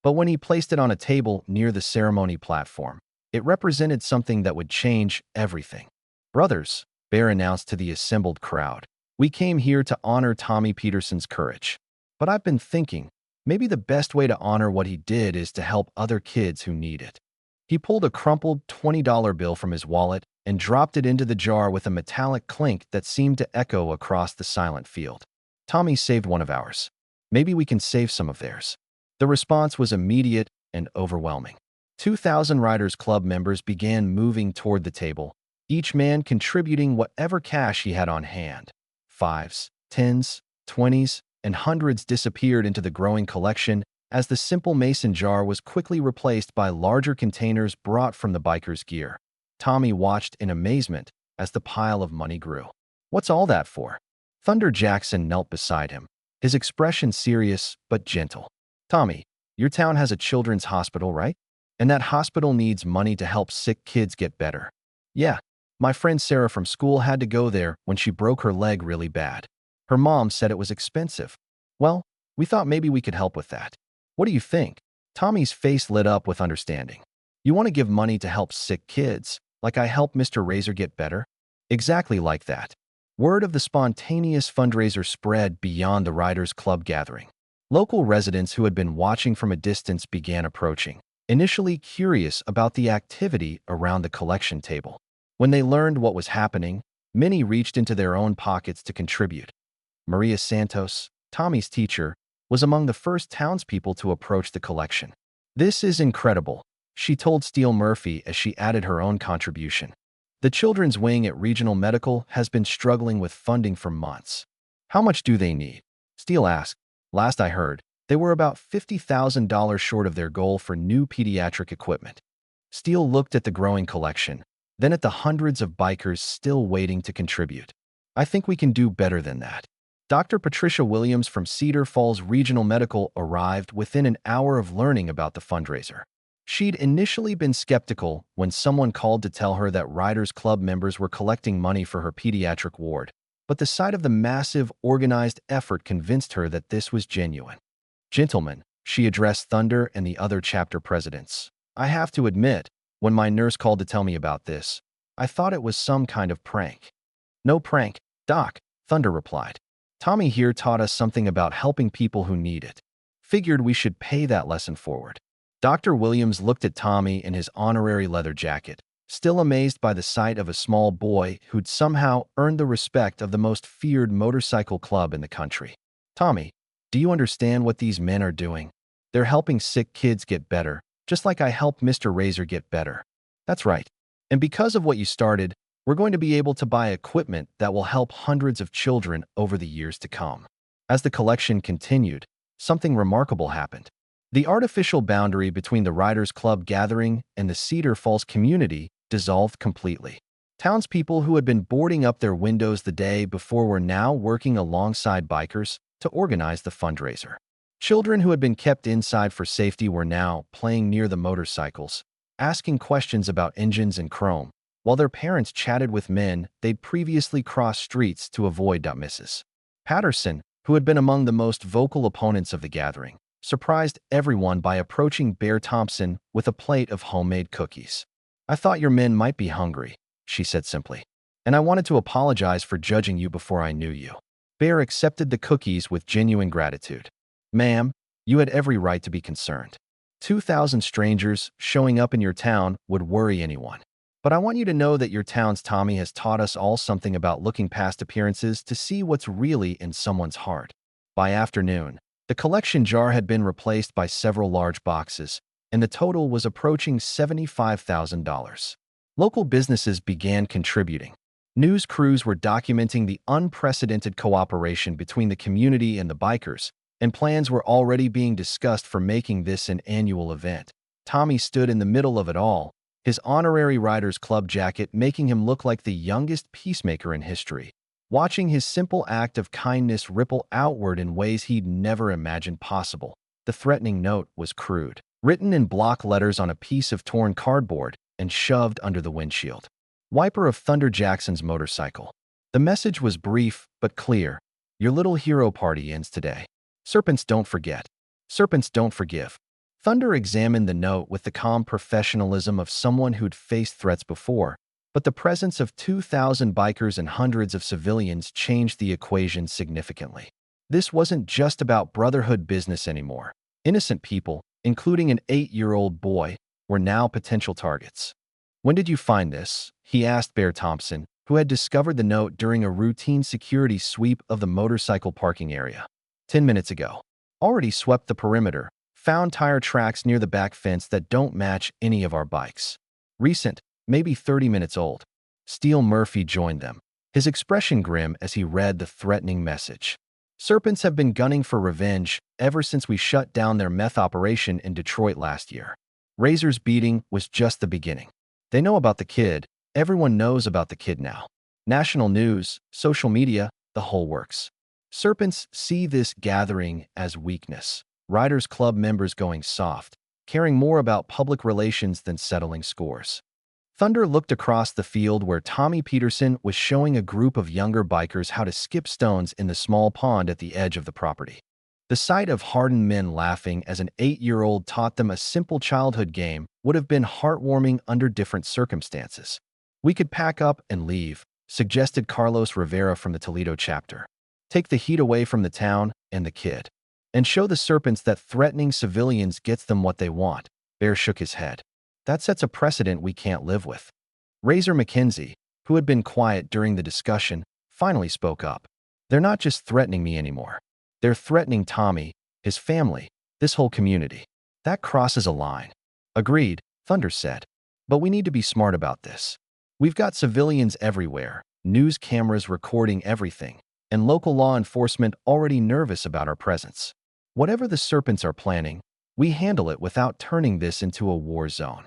Speaker 1: But when he placed it on a table near the ceremony platform, it represented something that would change everything. "Brothers," Bear announced to the assembled crowd, "we came here to honor Tommy Peterson's courage. But I've been thinking, maybe the best way to honor what he did is to help other kids who need it." He pulled a crumpled $20 bill from his wallet and dropped it into the jar with a metallic clink that seemed to echo across the silent field. "Tommy saved one of ours. Maybe we can save some of theirs." The response was immediate and overwhelming. 2,000 Riders Club members began moving toward the table, each man contributing whatever cash he had on hand. Fives, tens, 20s, and hundreds disappeared into the growing collection as the simple mason jar was quickly replaced by larger containers brought from the bikers' gear. Tommy watched in amazement as the pile of money grew. "What's all that for?" Thunder Jackson knelt beside him, his expression serious but gentle. "Tommy, your town has a children's hospital, right? And that hospital needs money to help sick kids get better." "Yeah, my friend Sarah from school had to go there when she broke her leg really bad. Her mom said it was expensive. Well, we thought maybe we could help with that. What do you think?" Tommy's face lit up with understanding. "You want to give money to help sick kids, like I helped Mr. Razor get better?" "Exactly like that." Word of the spontaneous fundraiser spread beyond the Riders Club gathering. Local residents who had been watching from a distance began approaching, initially curious about the activity around the collection table. When they learned what was happening, many reached into their own pockets to contribute. Maria Santos, Tommy's teacher, was among the first townspeople to approach the collection. "This is incredible," she told Steele Murphy as she added her own contribution. "The children's wing at Regional Medical has been struggling with funding for months." "How much do they need?" Steele asked. "Last I heard, they were about $50,000 short of their goal for new pediatric equipment." Steele looked at the growing collection, then at the hundreds of bikers still waiting to contribute. "I think we can do better than that." Dr. Patricia Williams from Cedar Falls Regional Medical arrived within an hour of learning about the fundraiser. She'd initially been skeptical when someone called to tell her that Riders Club members were collecting money for her pediatric ward, but the sight of the massive, organized effort convinced her that this was genuine. Gentlemen, she addressed Thunder and the other chapter presidents. I have to admit, when my nurse called to tell me about this, I thought it was some kind of prank. No prank, Doc, Thunder replied. Tommy here taught us something about helping people who need it. Figured we should pay that lesson forward. Dr. Williams looked at Tommy in his honorary leather jacket, still amazed by the sight of a small boy who'd somehow earned the respect of the most feared motorcycle club in the country. Tommy, do you understand what these men are doing? They're helping sick kids get better, just like I helped Mr. Razor get better. That's right. And because of what you started, we're going to be able to buy equipment that will help hundreds of children over the years to come. As the collection continued, something remarkable happened. The artificial boundary between the Riders Club gathering and the Cedar Falls community dissolved completely. Townspeople who had been boarding up their windows the day before were now working alongside bikers to organize the fundraiser. Children who had been kept inside for safety were now playing near the motorcycles, asking questions about engines and chrome, while their parents chatted with men they'd previously crossed streets to avoid. Mrs. Patterson, who had been among the most vocal opponents of the gathering, surprised everyone by approaching Bear Thompson with a plate of homemade cookies. I thought your men might be hungry, she said simply, and I wanted to apologize for judging you before I knew you. Bear accepted the cookies with genuine gratitude. Ma'am, you had every right to be concerned. 2,000 strangers showing up in your town would worry anyone. But I want you to know that your town's Tommy has taught us all something about looking past appearances to see what's really in someone's heart. By afternoon, the collection jar had been replaced by several large boxes, and the total was approaching $75,000. Local businesses began contributing. News crews were documenting the unprecedented cooperation between the community and the bikers, and plans were already being discussed for making this an annual event. Tommy stood in the middle of it all, his honorary Riders Club jacket making him look like the youngest peacemaker in history, watching his simple act of kindness ripple outward in ways he'd never imagined possible. The threatening note was crude, written in block letters on a piece of torn cardboard and shoved under the windshield. Wiper of Thunder Jackson's motorcycle. The message was brief but clear. Your little hero party ends today. Serpents don't forget. Serpents don't forgive. Thunder examined the note with the calm professionalism of someone who'd faced threats before, but the presence of 2,000 bikers and hundreds of civilians changed the equation significantly. This wasn't just about brotherhood business anymore. Innocent people, including an 8-year-old boy, were now potential targets. When did you find this? He asked Bear Thompson, who had discovered the note during a routine security sweep of the motorcycle parking area. 10 minutes ago. Already swept the perimeter, found tire tracks near the back fence that don't match any of our bikes. Recent, maybe 30 minutes old. Steele Murphy joined them, his expression grim as he read the threatening message. Serpents have been gunning for revenge ever since we shut down their meth operation in Detroit last year. Razor's beating was just the beginning. They know about the kid. Everyone knows about the kid now. National news, social media, the whole works. Serpents see this gathering as weakness. Riders Club members going soft, caring more about public relations than settling scores. Thunder looked across the field where Tommy Peterson was showing a group of younger bikers how to skip stones in the small pond at the edge of the property. The sight of hardened men laughing as an 8-year-old taught them a simple childhood game would have been heartwarming under different circumstances. We could pack up and leave, suggested Carlos Rivera from the Toledo chapter. Take the heat away from the town and the kid. And show the Serpents that threatening civilians gets them what they want. Bear shook his head. That sets a precedent we can't live with. Razor McKenzie, who had been quiet during the discussion, finally spoke up. They're not just threatening me anymore. They're threatening Tommy, his family, this whole community. That crosses a line. Agreed, Thunder said. But we need to be smart about this. We've got civilians everywhere, news cameras recording everything, and local law enforcement already nervous about our presence. Whatever the Serpents are planning, we handle it without turning this into a war zone.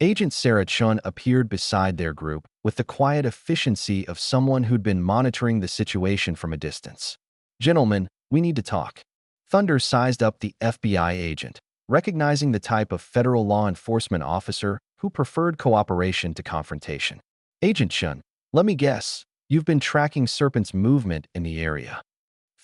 Speaker 1: Agent Sarah Chun appeared beside their group with the quiet efficiency of someone who'd been monitoring the situation from a distance. Gentlemen, we need to talk. Thunder sized up the FBI agent, recognizing the type of federal law enforcement officer who preferred cooperation to confrontation. Agent Chun, let me guess, you've been tracking Serpent's movement in the area.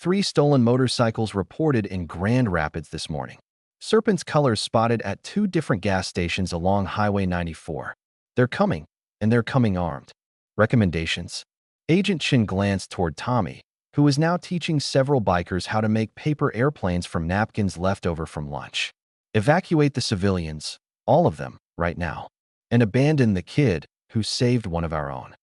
Speaker 1: 3 stolen motorcycles reported in Grand Rapids this morning. Serpent's colors spotted at 2 different gas stations along Highway 94. They're coming, and they're coming armed. Recommendations? Agent Chin glanced toward Tommy, who was now teaching several bikers how to make paper airplanes from napkins left over from lunch. Evacuate the civilians, all of them, right now. And abandon the kid who saved one of our own.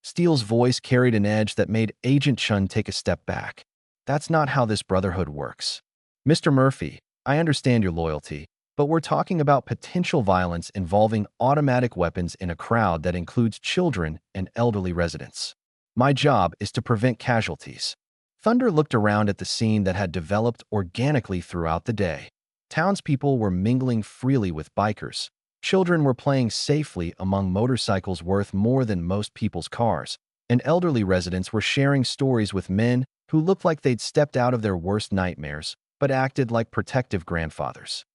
Speaker 1: Steele's voice carried an edge that made Agent Chun take a step back. That's not how this brotherhood works. Mr. Murphy, I understand your loyalty, but we're talking about potential violence involving automatic weapons in a crowd that includes children and elderly residents. My job is to prevent casualties. Thunder looked around at the scene that had developed organically throughout the day. Townspeople were mingling freely with bikers. Children were playing safely among motorcycles worth more than most people's cars, and elderly residents were sharing stories with men who looked like they'd stepped out of their worst nightmares, but acted like protective grandfathers.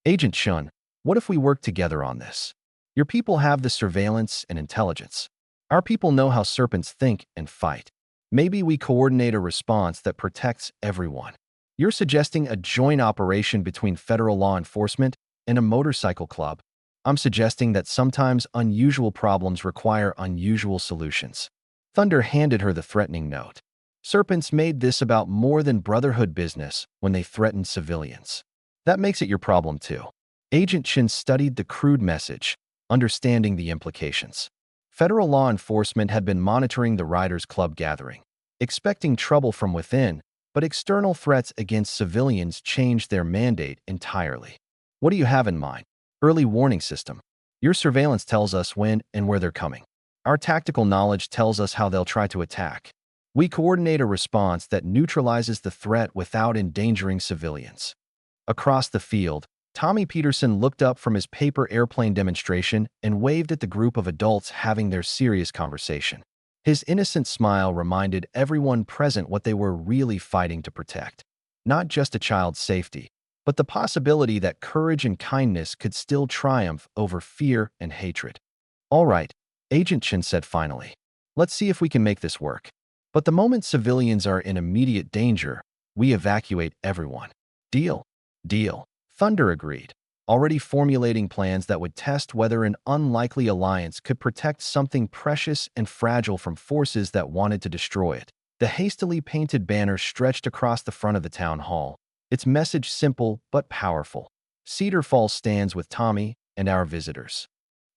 Speaker 1: Agent Chun, what if we work together on this? Your people have the surveillance and intelligence. Our people know how serpents think and fight. Maybe we coordinate a response that protects everyone. You're suggesting a joint operation between federal law enforcement and a motorcycle club. I'm suggesting that sometimes unusual problems require unusual solutions. Thunder handed her the threatening note. Serpents made this about more than brotherhood business when they threatened civilians. That makes it your problem too. Agent Chin studied the crude message, understanding the implications. Federal law enforcement had been monitoring the Riders Club gathering, expecting trouble from within, but external threats against civilians changed their mandate entirely. What do you have in mind? Early warning system. Your surveillance tells us when and where they're coming. Our tactical knowledge tells us how they'll try to attack. We coordinate a response that neutralizes the threat without endangering civilians. Across the field, Tommy Peterson looked up from his paper airplane demonstration and waved at the group of adults having their serious conversation. His innocent smile reminded everyone present what they were really fighting to protect. Not just a child's safety, but the possibility that courage and kindness could still triumph over fear and hatred. All right, Agent Chin said finally. Let's see if we can make this work. But the moment civilians are in immediate danger, we evacuate everyone. Deal? Deal. Thunder agreed, already formulating plans that would test whether an unlikely alliance could protect something precious and fragile from forces that wanted to destroy it. The hastily painted banner stretched across the front of the town hall, its message simple but powerful. Cedar Falls stands with Tommy and our visitors.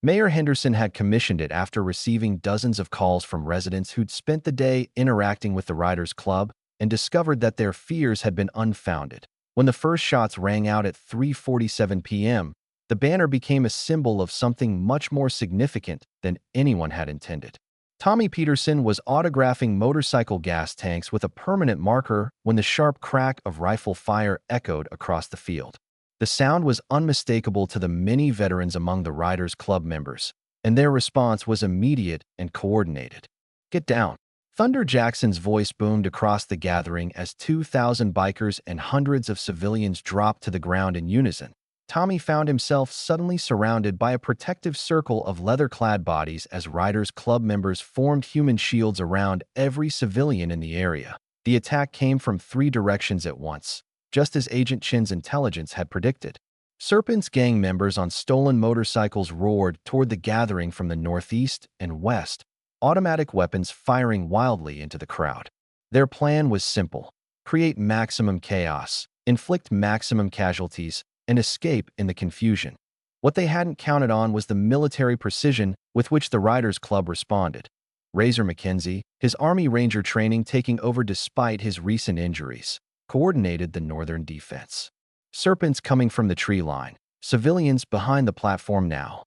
Speaker 1: Mayor Henderson had commissioned it after receiving dozens of calls from residents who'd spent the day interacting with the Riders Club and discovered that their fears had been unfounded. When the first shots rang out at 3:47 p.m., the banner became a symbol of something much more significant than anyone had intended. Tommy Peterson was autographing motorcycle gas tanks with a permanent marker when the sharp crack of rifle fire echoed across the field. The sound was unmistakable to the many veterans among the Riders Club members, and their response was immediate and coordinated. Get down. Thunder Jackson's voice boomed across the gathering as 2,000 bikers and hundreds of civilians dropped to the ground in unison. Tommy found himself suddenly surrounded by a protective circle of leather-clad bodies as Riders Club members formed human shields around every civilian in the area. The attack came from 3 directions at once, just as Agent Chin's intelligence had predicted. Serpent's gang members on stolen motorcycles roared toward the gathering from the northeast and west, automatic weapons firing wildly into the crowd. Their plan was simple: create maximum chaos, inflict maximum casualties, and escape in the confusion. What they hadn't counted on was the military precision with which the Riders Club responded. Razor McKenzie, his Army Ranger training taking over despite his recent injuries, coordinated the northern defense. Serpents coming from the tree line, civilians behind the platform now.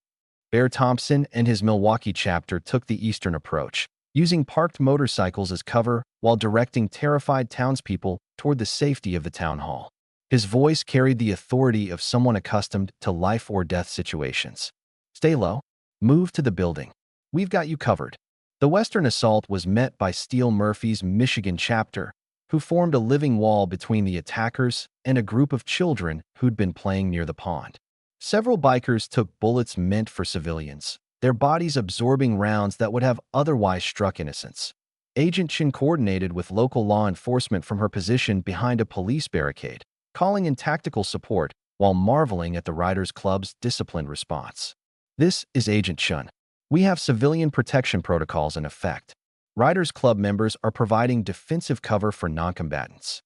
Speaker 1: Bear Thompson and his Milwaukee chapter took the eastern approach, using parked motorcycles as cover while directing terrified townspeople toward the safety of the town hall. His voice carried the authority of someone accustomed to life-or-death situations. Stay low. Move to the building. We've got you covered. The Western assault was met by Steele Murphy's Michigan chapter, who formed a living wall between the attackers and a group of children who'd been playing near the pond. Several bikers took bullets meant for civilians, their bodies absorbing rounds that would have otherwise struck innocents. Agent Chin coordinated with local law enforcement from her position behind a police barricade, calling in tactical support while marveling at the Riders Club's disciplined response. This is Agent Chun. We have civilian protection protocols in effect. Riders Club members are providing defensive cover for noncombatants.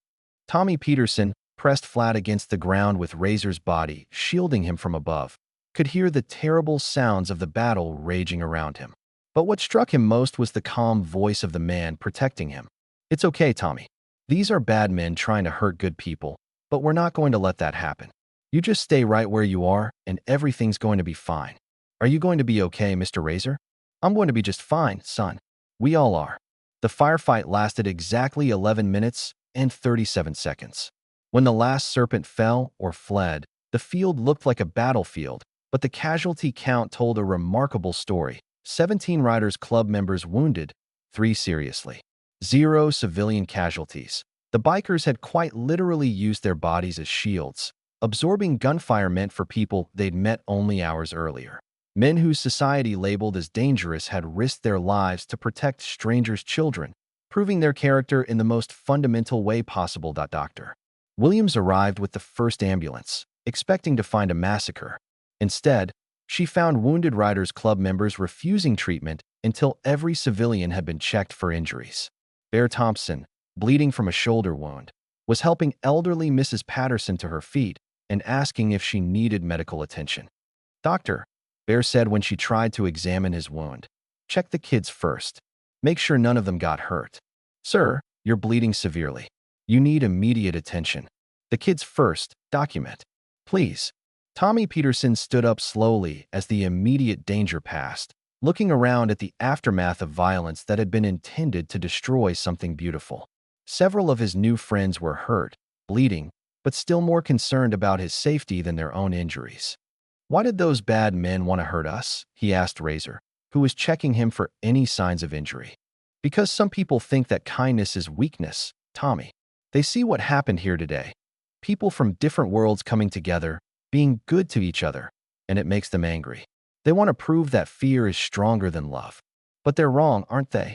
Speaker 1: Tommy Peterson, pressed flat against the ground with Razor's body shielding him from above, could hear the terrible sounds of the battle raging around him. But what struck him most was the calm voice of the man protecting him. "It's okay, Tommy. These are bad men trying to hurt good people, but we're not going to let that happen. You just stay right where you are, and everything's going to be fine. Are you going to be okay, Mr. Razor?" "I'm going to be just fine, son. We all are." The firefight lasted exactly 11 minutes and 37 seconds. When the last serpent fell or fled, the field looked like a battlefield, but the casualty count told a remarkable story. 17 Riders Club members wounded, 3 seriously. 0 civilian casualties. The bikers had quite literally used their bodies as shields, absorbing gunfire meant for people they'd met only hours earlier. Men whose society labeled as dangerous had risked their lives to protect strangers' children, proving their character in the most fundamental way possible. Dr. Williams arrived with the first ambulance, expecting to find a massacre. Instead, she found wounded Riders Club members refusing treatment until every civilian had been checked for injuries. Bear Thompson, bleeding from a shoulder wound, was helping elderly Mrs. Patterson to her feet and asking if she needed medical attention. "Doctor," Bear said when she tried to examine his wound, "check the kids first. Make sure none of them got hurt." "Sir, you're bleeding severely. You need immediate attention. The kids first, document. Please." Tommy Peterson stood up slowly as the immediate danger passed, looking around at the aftermath of violence that had been intended to destroy something beautiful. Several of his new friends were hurt, bleeding, but still more concerned about his safety than their own injuries. "Why did those bad men want to hurt us?" he asked Razor, who was checking him for any signs of injury. "Because some people think that kindness is weakness, Tommy. They see what happened here today. People from different worlds coming together, being good to each other, and it makes them angry. They want to prove that fear is stronger than love. But they're wrong, aren't they?"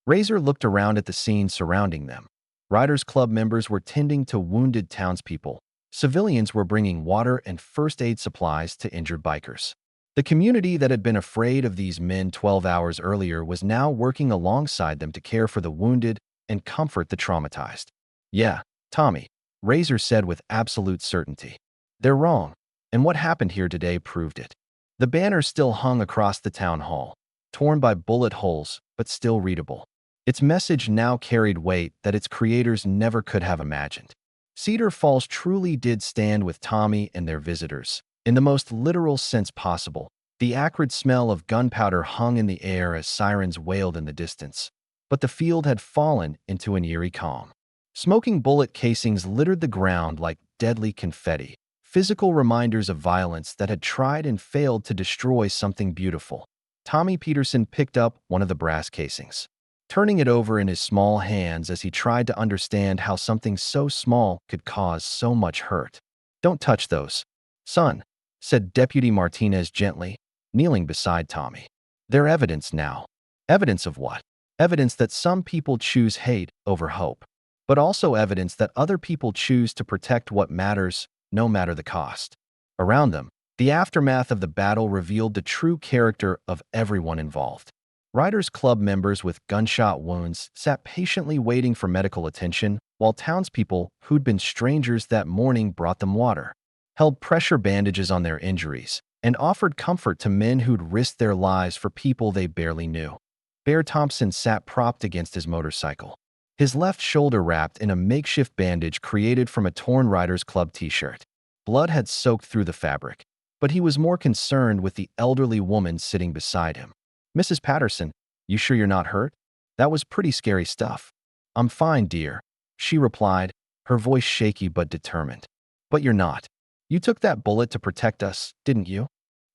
Speaker 1: Razor looked around at the scene surrounding them. Riders Club members were tending to wounded townspeople. Civilians were bringing water and first aid supplies to injured bikers. The community that had been afraid of these men 12 hours earlier was now working alongside them to care for the wounded and comfort the traumatized. "Yeah, Tommy," Razor said with absolute certainty. "They're wrong. And what happened here today proved it." The banner still hung across the town hall, torn by bullet holes, but still readable. Its message now carried weight that its creators never could have imagined. Cedar Falls truly did stand with Tommy and their visitors, in the most literal sense possible. The acrid smell of gunpowder hung in the air as sirens wailed in the distance, but the field had fallen into an eerie calm. Smoking bullet casings littered the ground like deadly confetti, physical reminders of violence that had tried and failed to destroy something beautiful. Tommy Peterson picked up one of the brass casings, turning it over in his small hands as he tried to understand how something so small could cause so much hurt. "Don't touch those, son," said Deputy Martinez gently, kneeling beside Tommy. "They're evidence now." "Evidence of what?" "Evidence that some people choose hate over hope, but also evidence that other people choose to protect what matters, no matter the cost." Around them, the aftermath of the battle revealed the true character of everyone involved. Riders Club members with gunshot wounds sat patiently waiting for medical attention, while townspeople who'd been strangers that morning brought them water, held pressure bandages on their injuries, and offered comfort to men who'd risked their lives for people they barely knew. Bear Thompson sat propped against his motorcycle, his left shoulder wrapped in a makeshift bandage created from a torn Riders Club t-shirt. Blood had soaked through the fabric, but he was more concerned with the elderly woman sitting beside him. "Mrs. Patterson, you sure you're not hurt? That was pretty scary stuff." "I'm fine, dear," she replied, her voice shaky but determined. "But you're not. You took that bullet to protect us, didn't you?"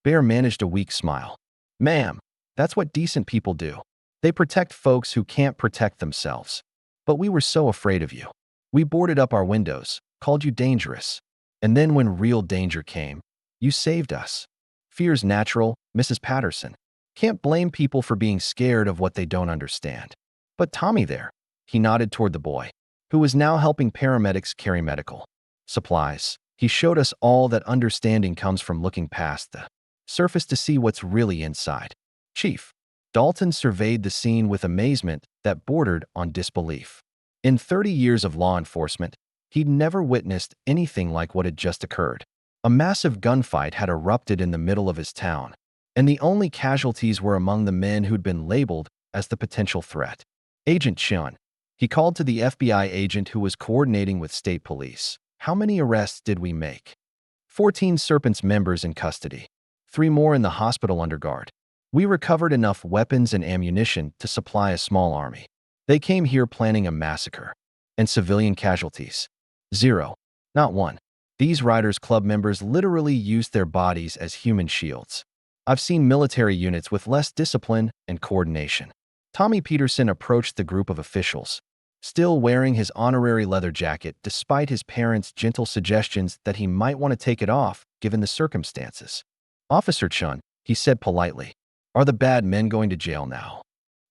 Speaker 1: Bear managed a weak smile. "Ma'am, that's what decent people do. They protect folks who can't protect themselves. But we were so afraid of you. We boarded up our windows, called you dangerous. And then when real danger came, you saved us. Fear's natural, Mrs. Patterson. Can't blame people for being scared of what they don't understand." But Tommy there. He nodded toward the boy, who was now helping paramedics carry medical supplies. He showed us all that understanding comes from looking past the surface to see what's really inside. Chief Dalton surveyed the scene with amazement that bordered on disbelief. In 30 years of law enforcement, he'd never witnessed anything like what had just occurred. A massive gunfight had erupted in the middle of his town, and the only casualties were among the men who'd been labeled as the potential threat. Agent Chun. He called to the FBI agent who was coordinating with state police. How many arrests did we make? 14 Serpents members in custody. 3 more in the hospital under guard. We recovered enough weapons and ammunition to supply a small army. They came here planning a massacre. And civilian casualties? 0. Not 1. These Riders Club members literally used their bodies as human shields. I've seen military units with less discipline and coordination. Tommy Peterson approached the group of officials, still wearing his honorary leather jacket despite his parents' gentle suggestions that he might want to take it off given the circumstances. Officer Chun, he said politely, are the bad men going to jail now?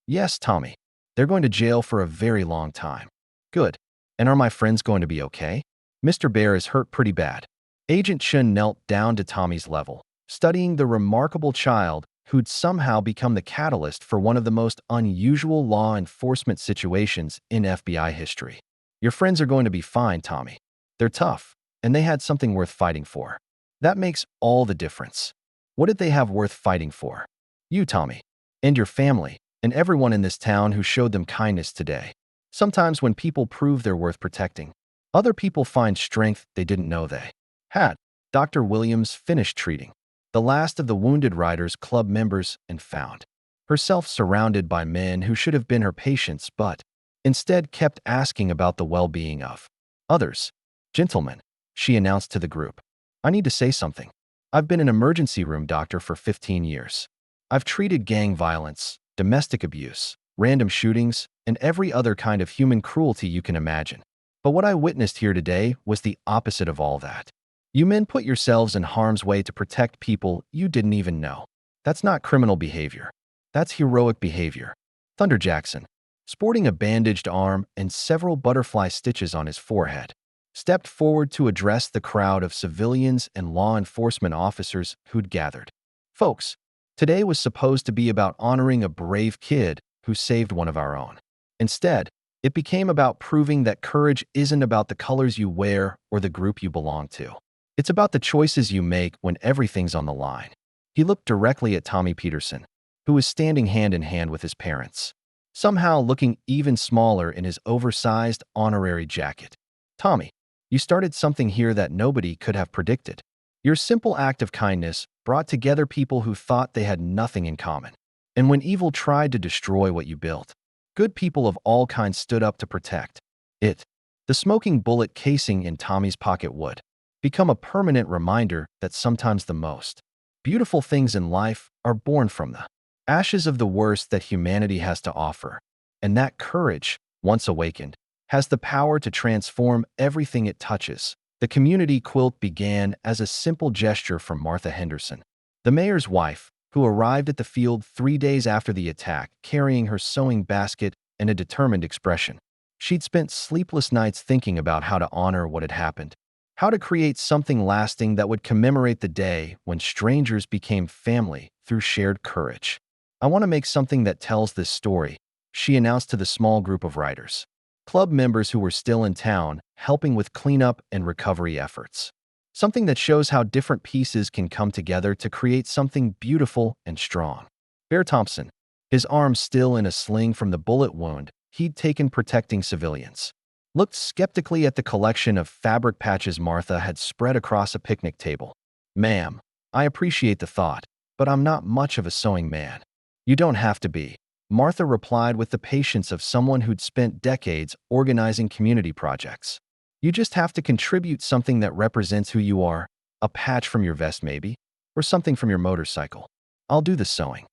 Speaker 1: Yes, Tommy. They're going to jail for a very long time. Good. And are my friends going to be okay? Mr. Bear is hurt pretty bad. Agent Chun knelt down to Tommy's level, studying the remarkable child who'd somehow become the catalyst for one of the most unusual law enforcement situations in FBI history. Your friends are going to be fine, Tommy. They're tough, and they had something worth fighting for. That makes all the difference. What did they have worth fighting for? You, Tommy, and your family, and everyone in this town who showed them kindness today. Sometimes when people prove they're worth protecting, other people find strength they didn't know they had. Dr. Williams finished treating the last of the wounded Riders Club members and found herself surrounded by men who should have been her patients but instead kept asking about the well-being of others. Gentlemen, she announced to the group, I need to say something. I've been an emergency room doctor for 15 years. I've treated gang violence, domestic abuse, random shootings, and every other kind of human cruelty you can imagine. But what I witnessed here today was the opposite of all that. You men put yourselves in harm's way to protect people you didn't even know. That's not criminal behavior. That's heroic behavior. Thunder Jackson, sporting a bandaged arm and several butterfly stitches on his forehead, stepped forward to address the crowd of civilians and law enforcement officers who'd gathered. Folks, today was supposed to be about honoring a brave kid who saved one of our own. Instead, it became about proving that courage isn't about the colors you wear or the group you belong to. It's about the choices you make when everything's on the line. He looked directly at Tommy Peterson, who was standing hand in hand with his parents, somehow looking even smaller in his oversized honorary jacket. Tommy, you started something here that nobody could have predicted. Your simple act of kindness brought together people who thought they had nothing in common. And when evil tried to destroy what you built, good people of all kinds stood up to protect it. The smoking bullet casing in Tommy's pocket would become a permanent reminder that sometimes the most beautiful things in life are born from the ashes of the worst that humanity has to offer, and that courage, once awakened, has the power to transform everything it touches. The community quilt began as a simple gesture from Martha Henderson, the mayor's wife, who arrived at the field 3 days after the attack, carrying her sewing basket and a determined expression. She'd spent sleepless nights thinking about how to honor what had happened, how to create something lasting that would commemorate the day when strangers became family through shared courage. I want to make something that tells this story, she announced to the small group of Riders Club members who were still in town, helping with cleanup and recovery efforts. Something that shows how different pieces can come together to create something beautiful and strong. Bear Thompson, his arm still in a sling from the bullet wound he'd taken protecting civilians, looked skeptically at the collection of fabric patches Martha had spread across a picnic table. Ma'am, I appreciate the thought, but I'm not much of a sewing man. You don't have to be, Martha replied with the patience of someone who'd spent decades organizing community projects. You just have to contribute something that represents who you are, a patch from your vest maybe, or something from your motorcycle. I'll do the sewing.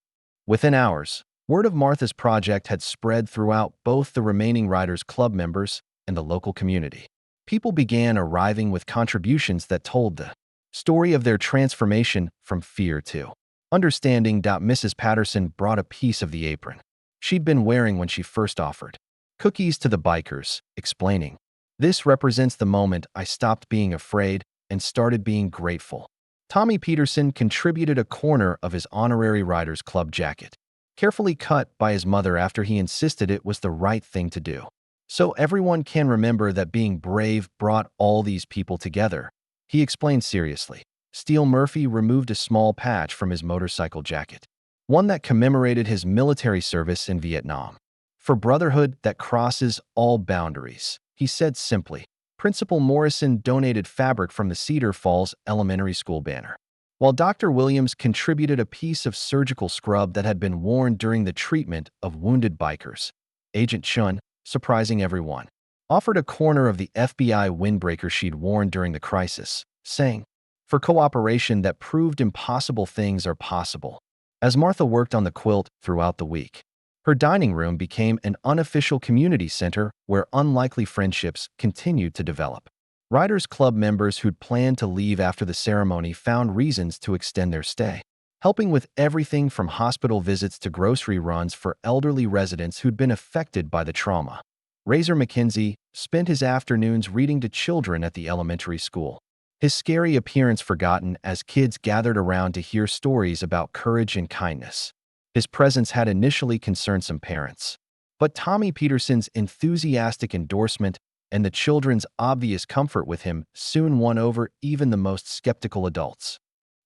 Speaker 1: Within hours, word of Martha's project had spread throughout both the remaining Riders Club members and the local community. People began arriving with contributions that told the story of their transformation from fear to understanding. Mrs. Patterson brought a piece of the apron she'd been wearing when she first offered cookies to the bikers, explaining, "This represents the moment I stopped being afraid and started being grateful." Tommy Peterson contributed a corner of his honorary Riders Club jacket, carefully cut by his mother after he insisted it was the right thing to do. "So everyone can remember that being brave brought all these people together," he explained seriously. Steele Murphy removed a small patch from his motorcycle jacket, one that commemorated his military service in Vietnam. "For brotherhood that crosses all boundaries," he said simply. Principal Morrison donated fabric from the Cedar Falls Elementary School banner, while Dr. Williams contributed a piece of surgical scrub that had been worn during the treatment of wounded bikers. Agent Chun, surprising everyone, offered a corner of the FBI windbreaker she'd worn during the crisis, saying, "For cooperation that proved impossible things are possible." As Martha worked on the quilt throughout the week, her dining room became an unofficial community center where unlikely friendships continued to develop. Riders Club members who'd planned to leave after the ceremony found reasons to extend their stay, helping with everything from hospital visits to grocery runs for elderly residents who'd been affected by the trauma. Razor McKenzie spent his afternoons reading to children at the elementary school, his scary appearance forgotten as kids gathered around to hear stories about courage and kindness. His presence had initially concerned some parents, but Tommy Peterson's enthusiastic endorsement and the children's obvious comfort with him soon won over even the most skeptical adults.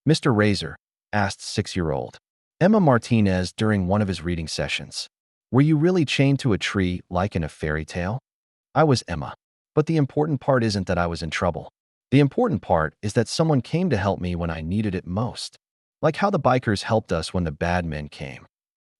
Speaker 1: "Mr. Razor," asked 6-year-old Emma Martinez during one of his reading sessions, "were you really chained to a tree like in a fairy tale?" "I was, Emma. But the important part isn't that I was in trouble. The important part is that someone came to help me when I needed it most. Like how the bikers helped us when the bad men came."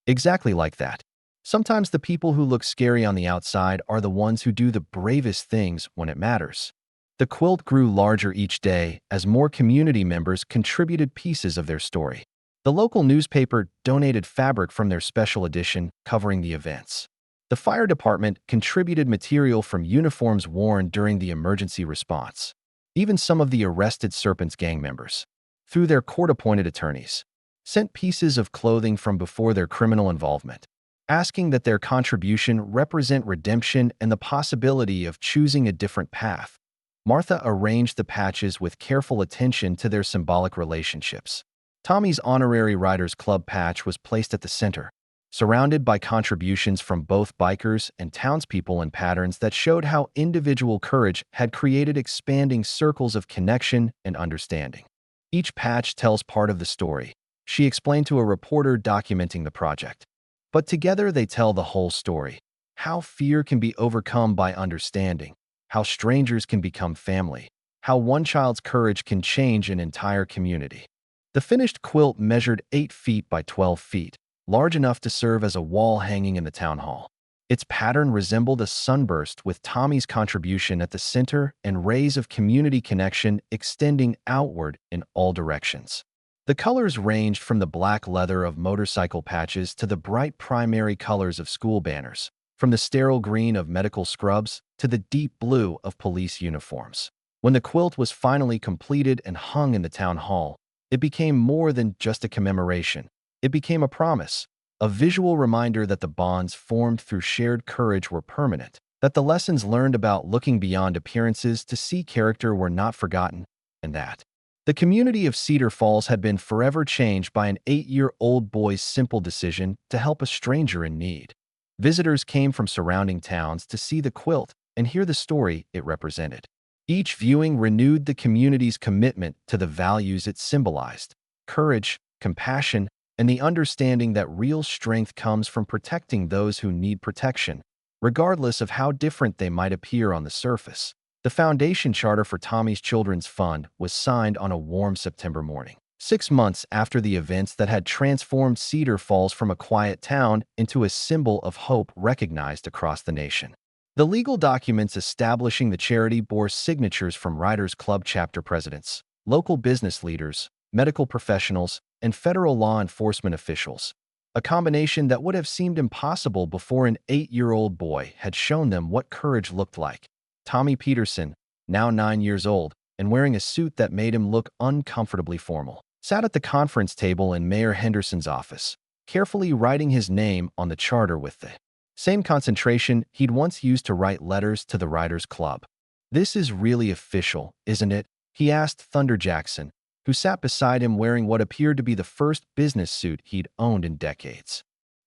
Speaker 1: Exactly like that. Sometimes the people who look scary on the outside are the ones who do the bravest things when it matters. The quilt grew larger each day as more community members contributed pieces of their story. The local newspaper donated fabric from their special edition covering the events. The fire department contributed material from uniforms worn during the emergency response. Even some of the arrested Serpents gang members, through their court-appointed attorneys, sent pieces of clothing from before their criminal involvement, asking that their contribution represent redemption and the possibility of choosing a different path. Martha arranged the patches with careful attention to their symbolic relationships. Tommy's honorary Riders Club patch was placed at the center, surrounded by contributions from both bikers and townspeople in patterns that showed how individual courage had created expanding circles of connection and understanding. "Each patch tells part of the story," she explained to a reporter documenting the project. "But together they tell the whole story. How fear can be overcome by understanding, how strangers can become family, how one child's courage can change an entire community." The finished quilt measured 8 feet by 12 feet, large enough to serve as a wall hanging in the town hall. Its pattern resembled a sunburst with Tommy's contribution at the center and rays of community connection extending outward in all directions. The colors ranged from the black leather of motorcycle patches to the bright primary colors of school banners, from the sterile green of medical scrubs to the deep blue of police uniforms. When the quilt was finally completed and hung in the town hall, it became more than just a commemoration. It became a promise, a visual reminder that the bonds formed through shared courage were permanent, that the lessons learned about looking beyond appearances to see character were not forgotten, and that the community of Cedar Falls had been forever changed by an 8-year-old boy's simple decision to help a stranger in need. Visitors came from surrounding towns to see the quilt and hear the story it represented. Each viewing renewed the community's commitment to the values it symbolized: courage, compassion, and the understanding that real strength comes from protecting those who need protection, regardless of how different they might appear on the surface. The foundation charter for Tommy's Children's Fund was signed on a warm September morning, 6 months after the events that had transformed Cedar Falls from a quiet town into a symbol of hope recognized across the nation. The legal documents establishing the charity bore signatures from Riders Club chapter presidents, local business leaders, medical professionals, and federal law enforcement officials, a combination that would have seemed impossible before an 8-year-old boy had shown them what courage looked like. Tommy Peterson, now 9 years old and wearing a suit that made him look uncomfortably formal, sat at the conference table in Mayor Henderson's office, carefully writing his name on the charter with the same concentration he'd once used to write letters to the Writers' Club. "This is really official, isn't it?" he asked Thunder Jackson, who sat beside him wearing what appeared to be the first business suit he'd owned in decades.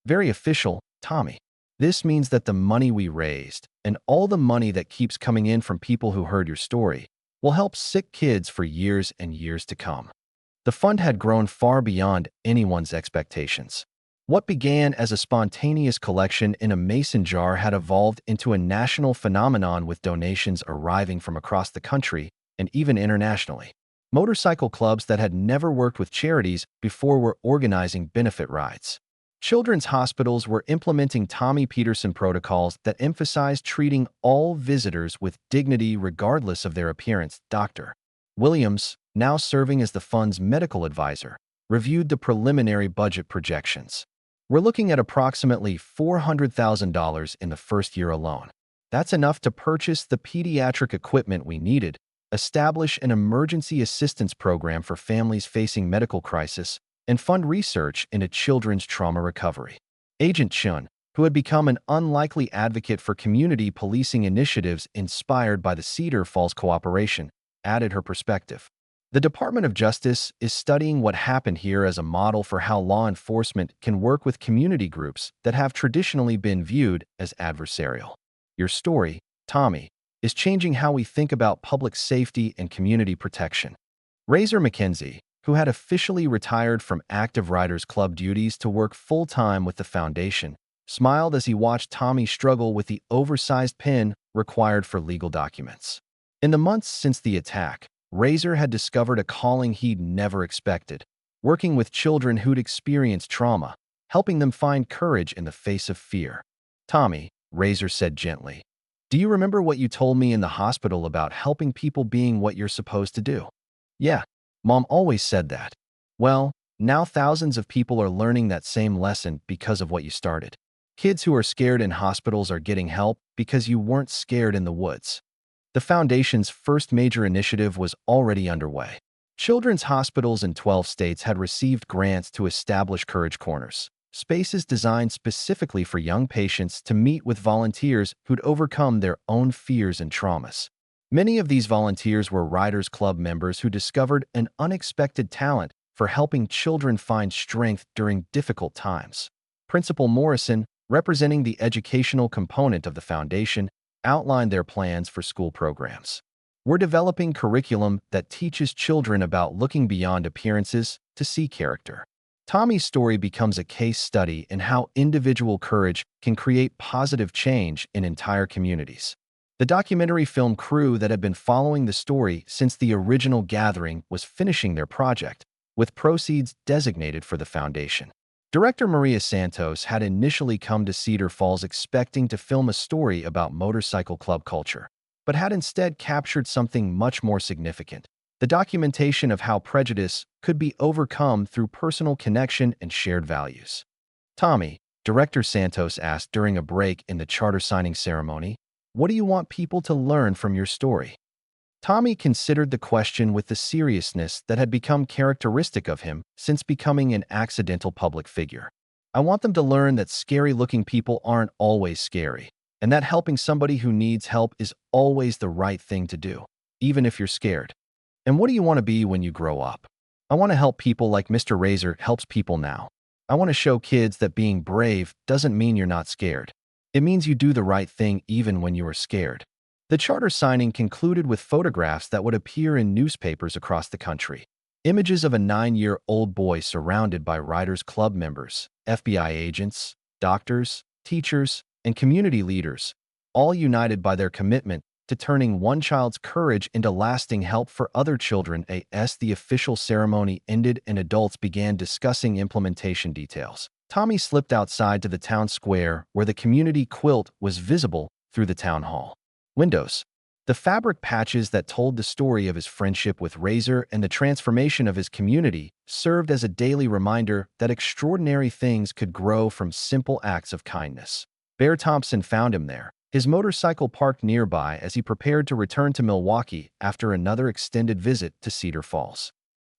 Speaker 1: "Very official, Tommy. This means that the money we raised, and all the money that keeps coming in from people who heard your story, will help sick kids for years and years to come." The fund had grown far beyond anyone's expectations. What began as a spontaneous collection in a mason jar had evolved into a national phenomenon, with donations arriving from across the country and even internationally. Motorcycle clubs that had never worked with charities before were organizing benefit rides. Children's hospitals were implementing Tommy Peterson protocols that emphasized treating all visitors with dignity regardless of their appearance. Dr. Williams, now serving as the fund's medical advisor, reviewed the preliminary budget projections. "We're looking at approximately $400,000 in the first year alone. That's enough to purchase the pediatric equipment we needed, establish an emergency assistance program for families facing medical crisis, and fund research into children's trauma recovery." Agent Chun, who had become an unlikely advocate for community policing initiatives inspired by the Cedar Falls cooperation, added her perspective. "The Department of Justice is studying what happened here as a model for how law enforcement can work with community groups that have traditionally been viewed as adversarial. Your story, Tommy, is changing how we think about public safety and community protection." Razor McKenzie, who had officially retired from active Writers' Club duties to work full-time with the foundation, smiled as he watched Tommy struggle with the oversized pen required for legal documents. In the months since the attack, Razor had discovered a calling he'd never expected, working with children who'd experienced trauma, helping them find courage in the face of fear. "Tommy," Razor said gently, "do you remember what you told me in the hospital about helping people being what you're supposed to do?" "Yeah, Mom always said that." "Well, now thousands of people are learning that same lesson because of what you started. Kids who are scared in hospitals are getting help because you weren't scared in the woods." The Foundation's first major initiative was already underway. Children's hospitals in 12 states had received grants to establish Courage Corners, spaces designed specifically for young patients to meet with volunteers who'd overcome their own fears and traumas. Many of these volunteers were Writers' Club members who discovered an unexpected talent for helping children find strength during difficult times. Principal Morrison, representing the educational component of the foundation, outlined their plans for school programs. "We're developing curriculum that teaches children about looking beyond appearances to see character." Tommy's story becomes a case study in how individual courage can create positive change in entire communities. The documentary film crew that had been following the story since the original gathering was finishing their project, with proceeds designated for the foundation. Director Maria Santos had initially come to Cedar Falls expecting to film a story about motorcycle club culture, but had instead captured something much more significant: the documentation of how prejudice could be overcome through personal connection and shared values. "Tommy," Director Santos asked during a break in the charter signing ceremony, "what do you want people to learn from your story?" Tommy considered the question with the seriousness that had become characteristic of him since becoming an accidental public figure. "I want them to learn that scary-looking people aren't always scary, and that helping somebody who needs help is always the right thing to do, even if you're scared." "And what do you want to be when you grow up?" "I want to help people like Mr. Razor helps people now. I want to show kids that being brave doesn't mean you're not scared. It means you do the right thing even when you are scared." The charter signing concluded with photographs that would appear in newspapers across the country. Images of a 9-year-old boy surrounded by Writers' Club members, FBI agents, doctors, teachers, and community leaders, all united by their commitment to turning one child's courage into lasting help for other children. As the official ceremony ended and adults began discussing implementation details, Tommy slipped outside to the town square where the community quilt was visible through the town hall windows. The fabric patches that told the story of his friendship with Razor and the transformation of his community served as a daily reminder that extraordinary things could grow from simple acts of kindness. Bear Thompson found him there, his motorcycle parked nearby as he prepared to return to Milwaukee after another extended visit to Cedar Falls.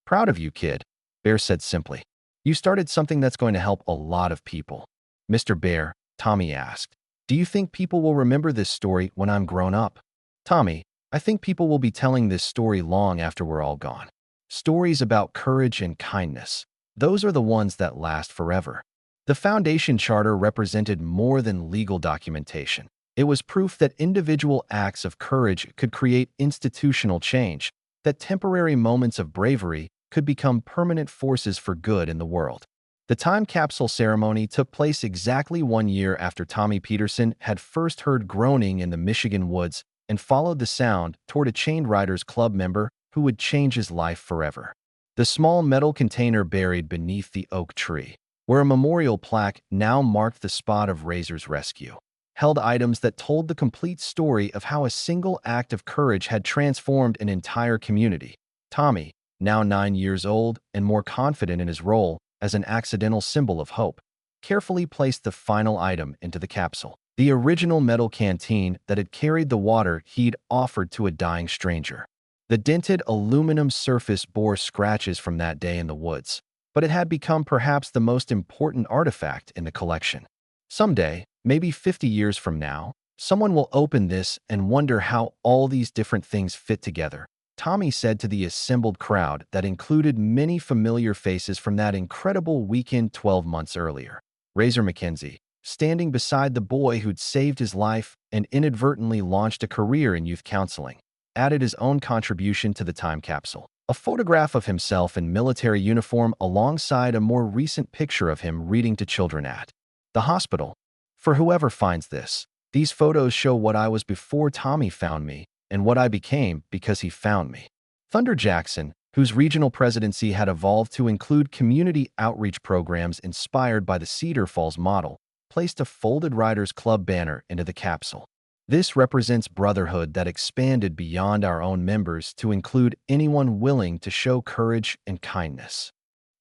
Speaker 1: "Proud of you, kid," Bear said simply. You started something that's going to help a lot of people. Mr. Bear, Tommy asked, do you think people will remember this story when I'm grown up? Tommy, I think people will be telling this story long after we're all gone. Stories about courage and kindness. Those are the ones that last forever. The Foundation Charter represented more than legal documentation. It was proof that individual acts of courage could create institutional change, that temporary moments of bravery could become permanent forces for good in the world. The time capsule ceremony took place exactly 1 year after Tommy Peterson had first heard groaning in the Michigan woods and followed the sound toward a Chained Riders Club member who would change his life forever. The small metal container buried beneath the oak tree, where a memorial plaque now marked the spot of Razor's rescue, held items that told the complete story of how a single act of courage had transformed an entire community. Tommy, now 9 years old and more confident in his role as an accidental symbol of hope, carefully placed the final item into the capsule, the original metal canteen that had carried the water he'd offered to a dying stranger. The dented aluminum surface bore scratches from that day in the woods, but it had become perhaps the most important artifact in the collection. Someday, maybe 50 years from now, someone will open this and wonder how all these different things fit together, Tommy said to the assembled crowd that included many familiar faces from that incredible weekend 12 months earlier. Razor McKenzie, standing beside the boy who'd saved his life and inadvertently launched a career in youth counseling, added his own contribution to the time capsule. A photograph of himself in military uniform alongside a more recent picture of him reading to children at the hospital. For whoever finds this, these photos show what I was before Tommy found me and what I became because he found me. Thunder Jackson, whose regional presidency had evolved to include community outreach programs inspired by the Cedar Falls model, placed a folded Riders Club banner into the capsule. This represents brotherhood that expanded beyond our own members to include anyone willing to show courage and kindness.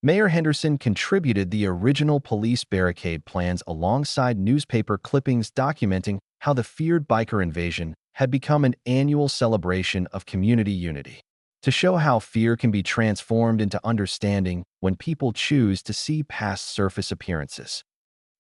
Speaker 1: Mayor Henderson contributed the original police barricade plans alongside newspaper clippings documenting how the feared biker invasion had become an annual celebration of community unity. To show how fear can be transformed into understanding when people choose to see past surface appearances.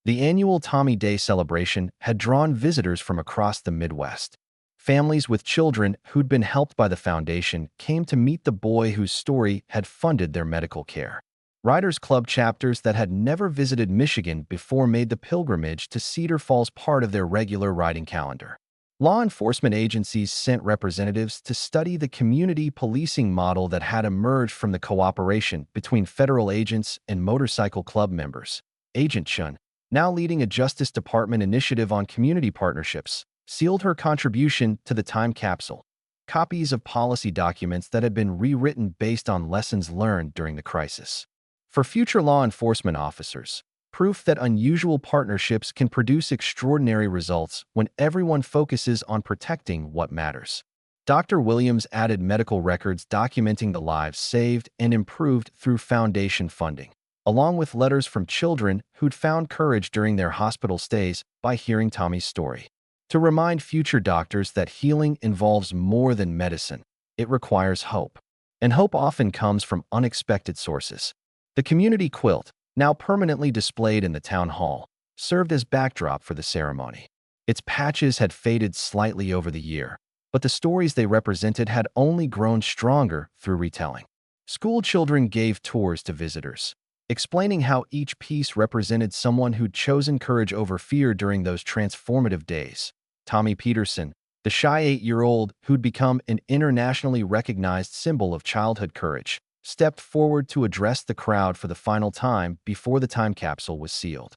Speaker 1: The annual Tommy Day celebration had drawn visitors from across the Midwest. Families with children who'd been helped by the foundation came to meet the boy whose story had funded their medical care. Riders Club chapters that had never visited Michigan before made the pilgrimage to Cedar Falls part of their regular riding calendar. Law enforcement agencies sent representatives to study the community policing model that had emerged from the cooperation between federal agents and motorcycle club members. Agent Chun, now leading a Justice Department initiative on community partnerships, sealed her contribution to the time capsule. Copies of policy documents that had been rewritten based on lessons learned during the crisis. For future law enforcement officers, proof that unusual partnerships can produce extraordinary results when everyone focuses on protecting what matters. Dr. Williams added medical records documenting the lives saved and improved through foundation funding, along with letters from children who'd found courage during their hospital stays by hearing Tommy's story. To remind future doctors that healing involves more than medicine, it requires hope. And hope often comes from unexpected sources. The community quilt, now permanently displayed in the town hall, served as backdrop for the ceremony. Its patches had faded slightly over the year, but the stories they represented had only grown stronger through retelling. School children gave tours to visitors, explaining how each piece represented someone who'd chosen courage over fear during those transformative days. Tommy Peterson, the shy 8-year-old who'd become an internationally recognized symbol of childhood courage, stepped forward to address the crowd for the final time before the time capsule was sealed.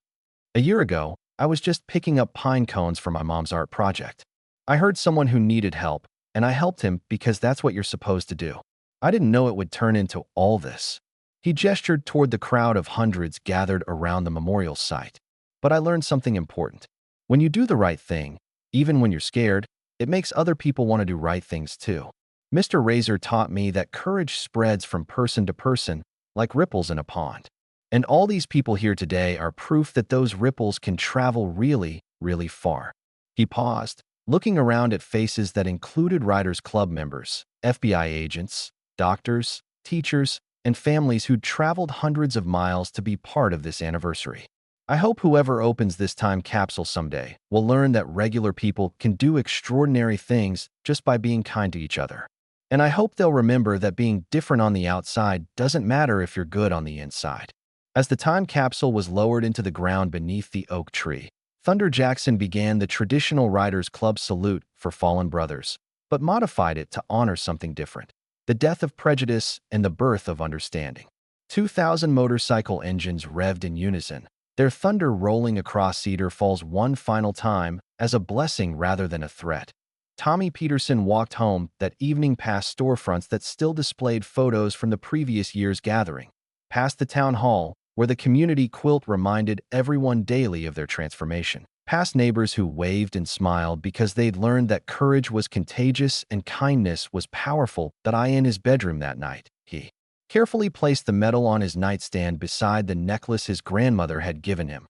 Speaker 1: A year ago, I was just picking up pine cones for my mom's art project. I heard someone who needed help, and I helped him because that's what you're supposed to do. I didn't know it would turn into all this. He gestured toward the crowd of hundreds gathered around the memorial site. But I learned something important. When you do the right thing, even when you're scared, it makes other people want to do right things too. Mr. Razor taught me that courage spreads from person to person, like ripples in a pond. And all these people here today are proof that those ripples can travel really, really far. He paused, looking around at faces that included Riders Club members, FBI agents, doctors, teachers, and families who'd traveled hundreds of miles to be part of this anniversary. I hope whoever opens this time capsule someday will learn that regular people can do extraordinary things just by being kind to each other. And I hope they'll remember that being different on the outside doesn't matter if you're good on the inside. As the time capsule was lowered into the ground beneath the oak tree, Thunder Jackson began the traditional Riders Club salute for fallen brothers, but modified it to honor something different: the death of prejudice and the birth of understanding. 2,000 motorcycle engines revved in unison, their thunder rolling across Cedar Falls one final time as a blessing rather than a threat. Tommy Peterson walked home that evening past storefronts that still displayed photos from the previous year's gathering, past the town hall, where the community quilt reminded everyone daily of their transformation, past neighbors who waved and smiled because they'd learned that courage was contagious and kindness was powerful. In his bedroom that night, he carefully placed the medal on his nightstand beside the necklace his grandmother had given him,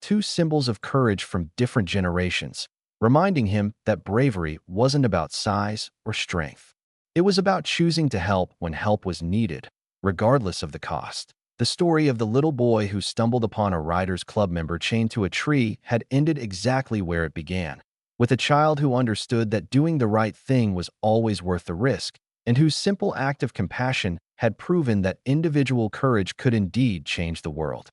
Speaker 1: two symbols of courage from different generations, reminding him that bravery wasn't about size or strength. It was about choosing to help when help was needed, regardless of the cost. The story of the little boy who stumbled upon a Riders Club member chained to a tree had ended exactly where it began, with a child who understood that doing the right thing was always worth the risk, and whose simple act of compassion had proven that individual courage could indeed change the world.